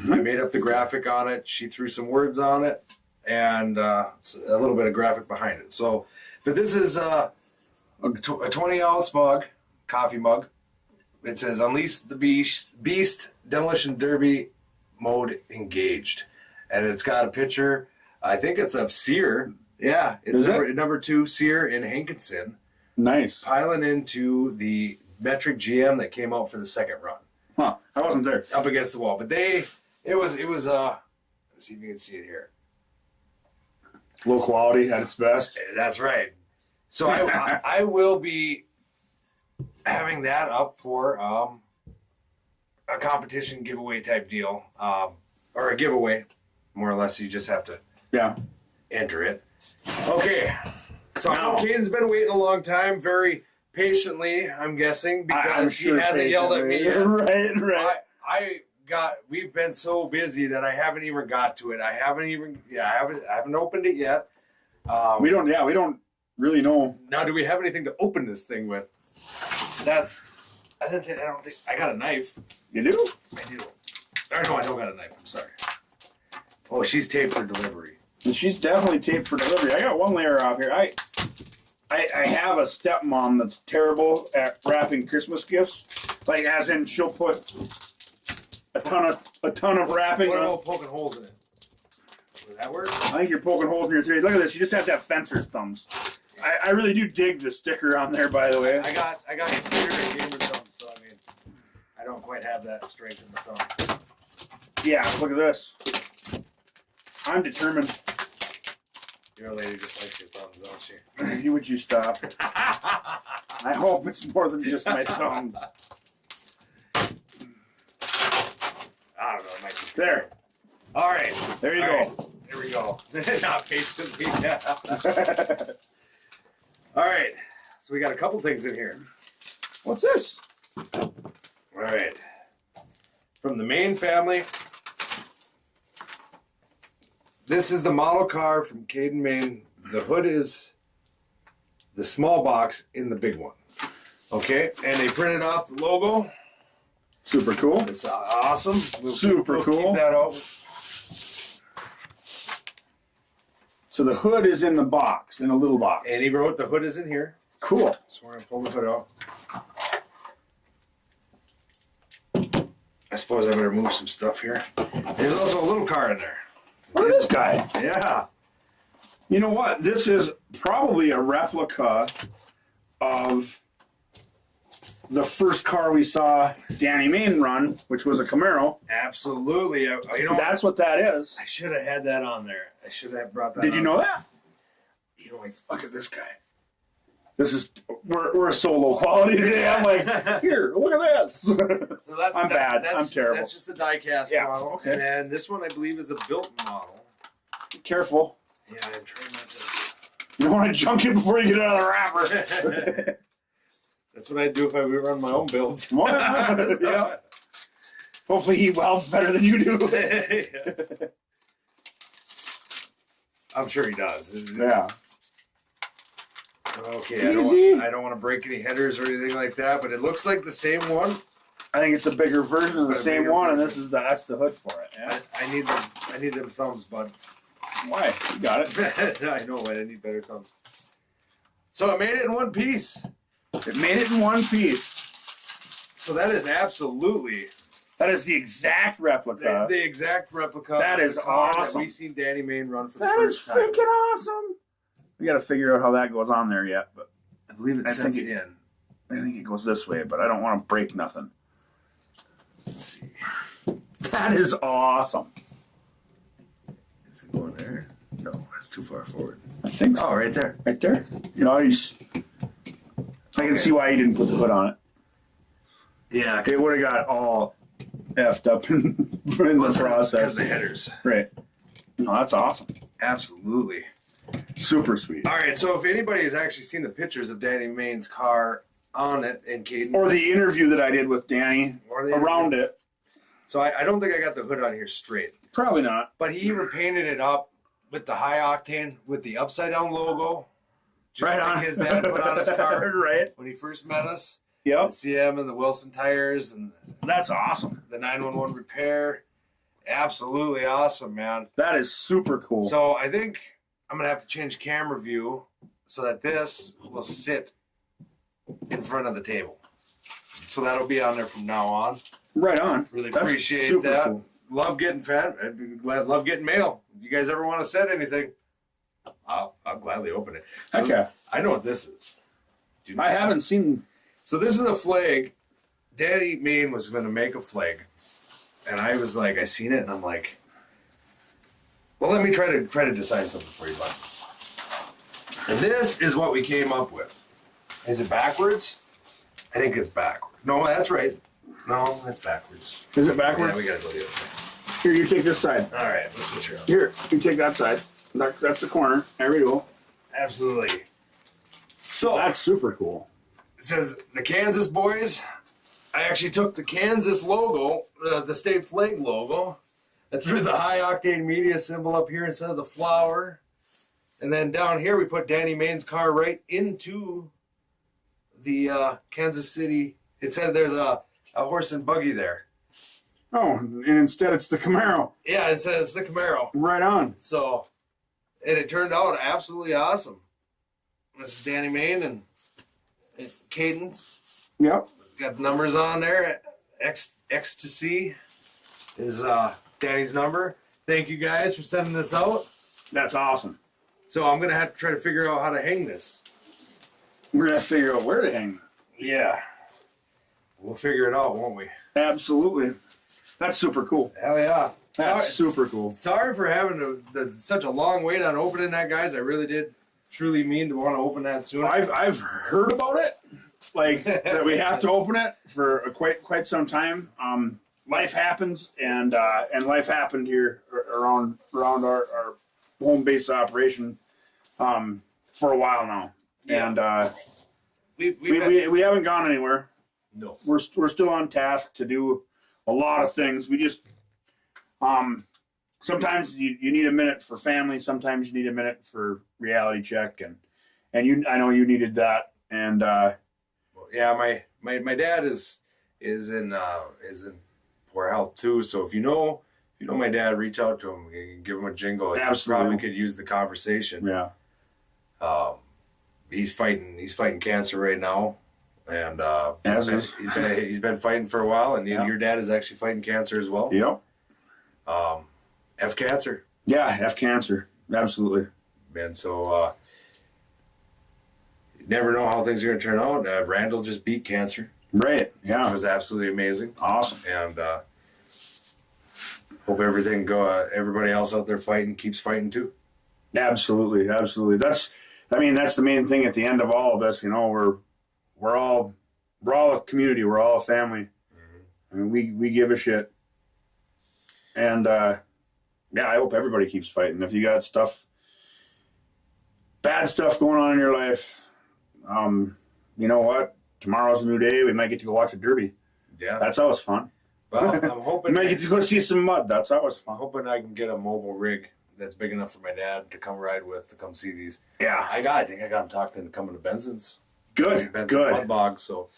made up the graphic on it. She threw some words on it, and a little bit of graphic behind it. But this is a 20-ounce mug, coffee mug. it says Unleash the Beast Demolition Derby mode engaged. And it's got a picture, I think it's of Sear. Yeah, it's number 2 Sear in Hankinson. Nice. Piling into the metric GM that came out for the second run. Huh. I wasn't there. Up against the wall. But it was let's see if you can see it here. Low quality at its best. That's right. So I will be having that up for a competition giveaway type deal, or a giveaway, more or less. You just have to enter it. Okay. So I know Caden's been waiting a long time, very patiently, I'm guessing, because he hasn't yelled at me yet. Right. We've been so busy that I haven't even got to it. I haven't opened it yet. We don't really know. Now, do we have anything to open this thing with? I don't think I got a knife. You do? I do. Or no, I don't got a knife. I'm sorry. Oh, she's taped for delivery. And she's definitely taped for delivery. I got one layer out here. I have a stepmom that's terrible at wrapping Christmas gifts. Like, as in, she'll put a ton of wrapping. What about poking holes in it? Would that work? I think you're poking holes in your trees. Look at this. You just have to have fencer's thumbs. I really do dig the sticker on there, by the way. I got computer and gamer thumbs, so I mean, I don't quite have that strength in the thumb. Yeah, look at this. I'm determined. Your lady just likes your thumbs, don't she? Would you stop? I hope it's more than just my thumbs. I don't know. It might be There. All right. There you go. Right. There we go. Not patiently. All right. So we got a couple things in here. What's this? All right. From the Main family. This is the model car from Caden, Maine. The hood is the small box in the big one. Okay, and they printed off the logo. Super cool. It's awesome. Super cool. Keep that out. So the hood is in the box, in a little box. And he wrote the hood is in here. Cool. So we're going to pull the hood out. I suppose I better move some stuff here. There's also a little car in there. Look at this guy. Yeah. You know what? This is probably a replica of the first car we saw Danny Main run, which was a Camaro. Absolutely. That's what that is. I should have had that on there. I should have brought that Did you know that? You know, like, look at this guy. We're so low quality today. I'm like, here, look at this. So I'm bad. I'm terrible. That's just the die-cast model. Okay. And this one, I believe, is a built model. Be careful. Yeah, I'm trying not to. You don't want to junk it before you get out of the wrapper. That's what I'd do if I were on my own builds. Yeah. Hopefully he welds better than you do. I'm sure he does. Yeah. Okay, I don't want to break any headers or anything like that, but it looks like the same one. I think it's a bigger version of the same one, and that's the hood for it. Yeah. I need them thumbs, bud. Why? You got it. I know, I need better thumbs. So I made it in one piece. It made it in one piece. So that is absolutely. That is the exact replica. The exact replica. That is awesome. That we seen Danny Main run for the that first time. That is freaking awesome. We got to figure out how that goes on there yet, but I believe it sets in. I think it goes this way, but I don't want to break nothing. Let's see. That is awesome. Is it going there? No, that's too far forward. I think so. Oh, right there. Right there. You know, I can see why he didn't put the hood on it. Yeah, it would have got all effed up in the process. Because of the headers. Right. No, that's awesome. Absolutely. Super sweet. All right, so if anybody has actually seen the pictures of Danny Main's car on it in Caden. Or the interview that I did with Danny around it. So I don't think I got the hood on here straight. Probably not. But he even painted it up with the high octane with the upside down logo. Just right like on. his dad put on his car. Right. When he first met us. Yep. CM and the Wilson tires and that's awesome. The 911 repair. Absolutely awesome, man. That is super cool. So I think I'm gonna have to change camera view so that this will sit in front of the table. So that'll be on there from now on. Right on. Really That's appreciate super that. cool. Love getting fat. Love getting mail. If you guys ever want to send anything, I'll gladly open it. Heck yeah. I know what this is. Dude, I haven't seen. So this is a flag. Daddy Maine was going to make a flag, and I was like, I seen it, and I'm like, well, let me try to design something for you, bud. And this is what we came up with. Is it backwards? I think it's backwards. No, that's right. No, that's backwards. Is it backwards? Yeah, we gotta go the other way. Here, you take this side. All right, let's switch it up. Here, you take that side. That's the corner. There we go. Absolutely. So That's super cool. it says the Kansas boys. I actually took the Kansas logo, the state flag logo, and threw the high octane media symbol up here instead of the flower. And then down here we put Danny Maine's car right into the Kansas City. It said there's a horse and buggy there. Oh, and instead it's the Camaro. Yeah, it says it's the Camaro. Right on. So, and it turned out absolutely awesome. This is Danny Maine and Caden's. Yep. Got numbers on there. Ecstasy is Danny's number. Thank you guys for sending this out. That's awesome. So I'm gonna have to try to figure out how to hang this. We're gonna figure out where to hang. Yeah, we'll figure it out, won't we? Absolutely. That's super cool. Hell yeah! That's super cool. Sorry for having such a long wait on opening that, guys. I really did truly mean to want to open that soon. I've heard about it, like that we have to open it for quite some time. Life happens, and life happened here around our home base operation for a while now, Yeah. and we we haven't gone anywhere. no. We're still on task to do a lot of things. We just sometimes you need a minute for family. Sometimes you need a minute for reality check, and I know you needed that. And Yeah, my dad is in poor health too. So if you know my dad, reach out to him, give him a jingle. He Absolutely. probably could use the conversation. yeah, He's fighting cancer right now, and As he's been fighting for a while. And Yeah. your dad is actually fighting cancer as well. yep, F cancer, yeah, have cancer, absolutely. man. So you never know how things are going to turn out. Randall just beat cancer. Right, It yeah, was absolutely amazing. awesome. And hope everybody else out there keeps fighting too. Absolutely. That's the main thing at the end of all of this. You know, we're all a community. We're all a family. I mean, we give a shit. And yeah, I hope everybody keeps fighting. If you got bad stuff going on in your life, you know what? Tomorrow's a new day. We might get to go watch a derby. Yeah. That's always fun. Well, I'm We hoping might get to go see some mud. That's always I'm fun. hoping I can get a mobile rig that's big enough for my dad to come ride with to come see these. Yeah. I think I got him talked into coming to Benson's. Good. Mud Bog. So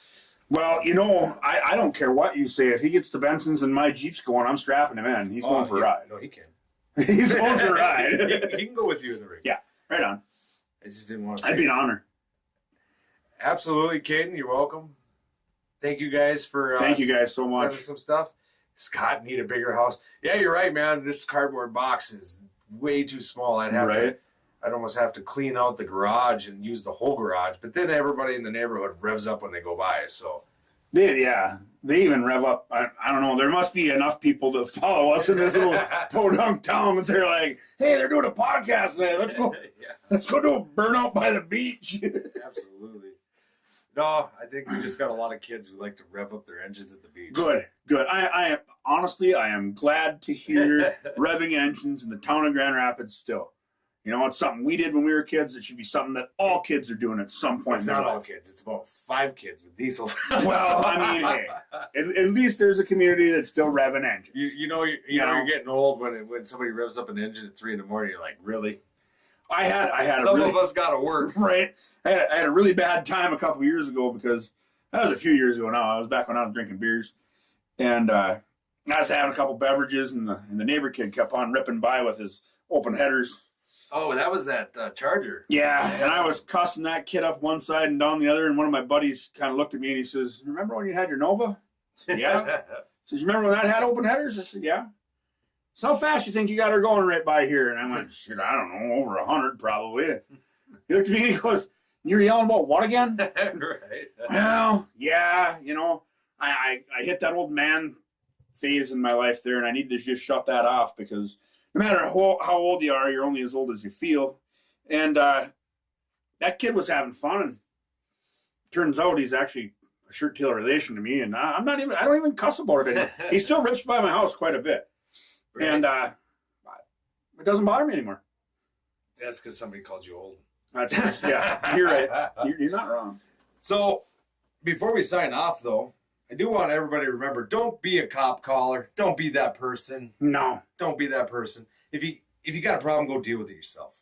Well, you know, I don't care what you say. If he gets to Benson's and my Jeep's going, I'm strapping him in. He's going for a ride. No, he can. He's going for a ride. he can go with you in the rig. Yeah, right on. I just didn't want to. That'd be an honor. Absolutely, Caden. You're welcome. Thank you guys for. Thank you guys so sending much. some stuff. Scott need a bigger house. Yeah, you're right, man. This cardboard box is way too small. I'd almost have to clean out the garage and use the whole garage. But then everybody in the neighborhood revs up when they go by. So They even rev up. I don't know. There must be enough people to follow us in this little podunk town that they're like, hey, they're doing a podcast today. Let's go. Yeah, Let's go do a burnout by the beach. absolutely. No, I think we just got a lot of kids who like to rev up their engines at the beach. Good. I am honestly, I am glad to hear revving engines in the town of Grand Rapids still. You know, it's something we did when we were kids. It should be something that all kids are doing at some point. It's in their not all life. kids. It's about 5 kids with diesels. Well, I mean, hey, at least there's a community that's still revving engines. You know you're getting old when somebody revs up an engine at 3 in the morning. You're like, really? I had Some a really, of us got to work. right. I had a really bad time a couple years ago because that was a few years ago now. I was back when I was drinking beers, and I was having a couple beverages, and the neighbor kid kept on ripping by with his open headers, Oh, that was that Charger. Yeah, and I was cussing that kid up one side and down the other, and one of my buddies kind of looked at me and he says, "Remember when you had your Nova?" I said, "Yeah." He says, "You remember when that had open headers?" I said, "Yeah." "So how fast you think you got her going right by here?" And I went, "Shit, I don't know, over 100 probably." He looked at me and he goes, "You're yelling about what again?" Right. Well, yeah, I hit that old man phase in my life there, and I need to just shut that off because no matter how old you are, you're only as old as you feel. And that kid was having fun, and turns out he's actually a shirt tail relation to me, and I don't even cuss about it anymore. He still rips by my house quite a bit. Right. And it doesn't bother me anymore. That's because somebody called you old. Yeah, you're right. You're not wrong. So, before we sign off, though, I do want everybody to remember: don't be a cop caller. Don't be that person. No, don't be that person. If you got a problem, go deal with it yourself.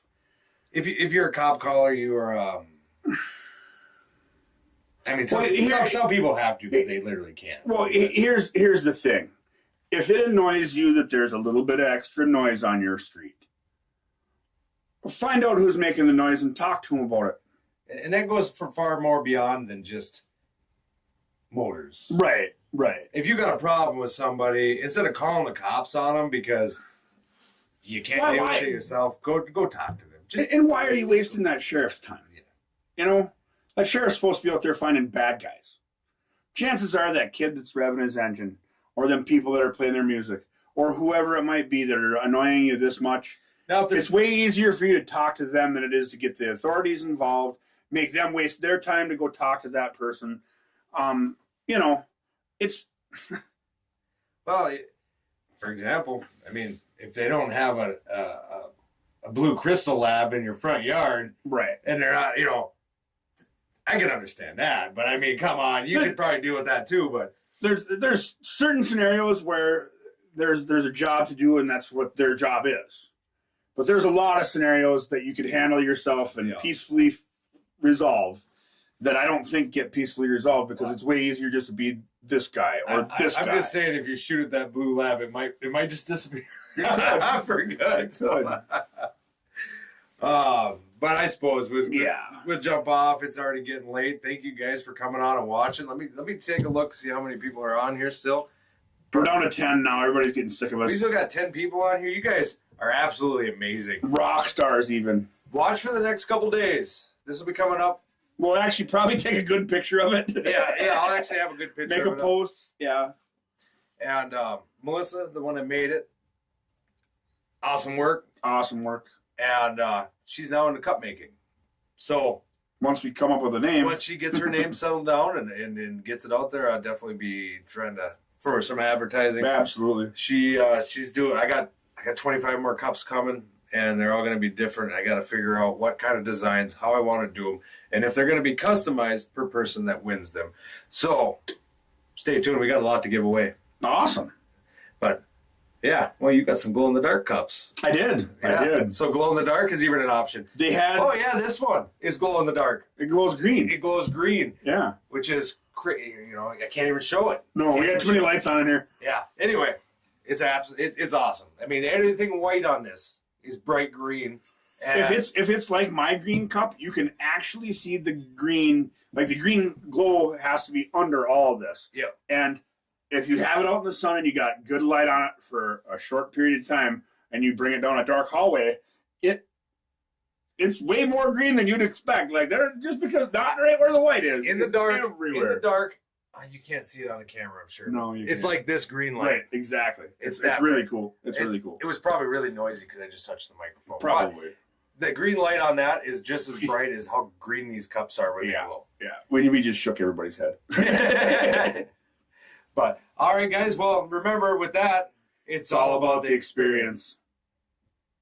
If you're a cop caller, you are. I mean, some people have to because they literally can't. Well, here's the thing: if it annoys you that there's a little bit of extra noise on your street, find out who's making the noise and talk to them about it. And that goes for far more beyond than just motors. Right. If you got a problem with somebody, instead of calling the cops on them because you can't deal with it yourself, go talk to them. And why are you wasting that sheriff's time? Yeah. That sheriff's supposed to be out there finding bad guys. Chances are that kid that's revving his engine, or them people that are playing their music, or whoever it might be that are annoying you this much, now, it's way easier for you to talk to them than it is to get the authorities involved, make them waste their time to go talk to that person. It's... Well, for example, I mean, if they don't have a blue crystal lab in your front yard, right, and they're not, I can understand that, but I mean, come on, you could probably deal with that too. But there's certain scenarios where there's a job to do, and that's what their job is. But there's a lot of scenarios that you could handle yourself and peacefully resolve that I don't think get peacefully resolved because it's way easier just to be this guy or this guy. I'm just saying, if you shoot at that blue lab, it might just disappear for good. But I suppose we'll jump off. It's already getting late. Thank you guys for coming on and watching. Let me take a look, see how many people are on here still. We're down to 10 now. Everybody's getting sick of us. We still got 10 people on here. You guys are absolutely amazing. Rock stars, even. Watch for the next couple days. This will be coming up. We'll actually probably take a good picture of it. Yeah, I'll actually have a good picture. Make a post. Yeah. And Melissa, the one that made it, awesome work. And she's now into cup making. So once we come up with a name, once she gets her name settled down and gets it out there, I'll definitely be trying to for some advertising. Absolutely. She's doing. I got 25 more cups coming, and they're all going to be different. I got to figure out what kind of designs, how I want to do them, and if they're going to be customized per person that wins them. So stay tuned. We got a lot to give away. Awesome. But yeah, well, you got some glow in the dark cups. I did. So glow in the dark is even an option. They had. Oh yeah, this one is glow in the dark. It glows green. It glows green. Yeah. Which is I can't even show it. No, we got too many lights on in here. Yeah. Anyway, it's awesome. I mean, anything white on this is bright green. And if it's like my green cup, you can actually see the green. Like the green glow has to be under all of this. Yep. And if you have it out in the sun and you got good light on it for a short period of time, and you bring it down a dark hallway, it's way more green than you'd expect. Like just because not right where the white is. In the dark, you can't see it on the camera, I'm sure. No, it's like this green light. Right, exactly. It's really cool. It's really cool. It was probably really noisy because I just touched the microphone. Probably. But the green light on that is just as bright as how green these cups are when they glow. Yeah. We just shook everybody's head. But all right, guys. Well, remember with that, it's all about the experience.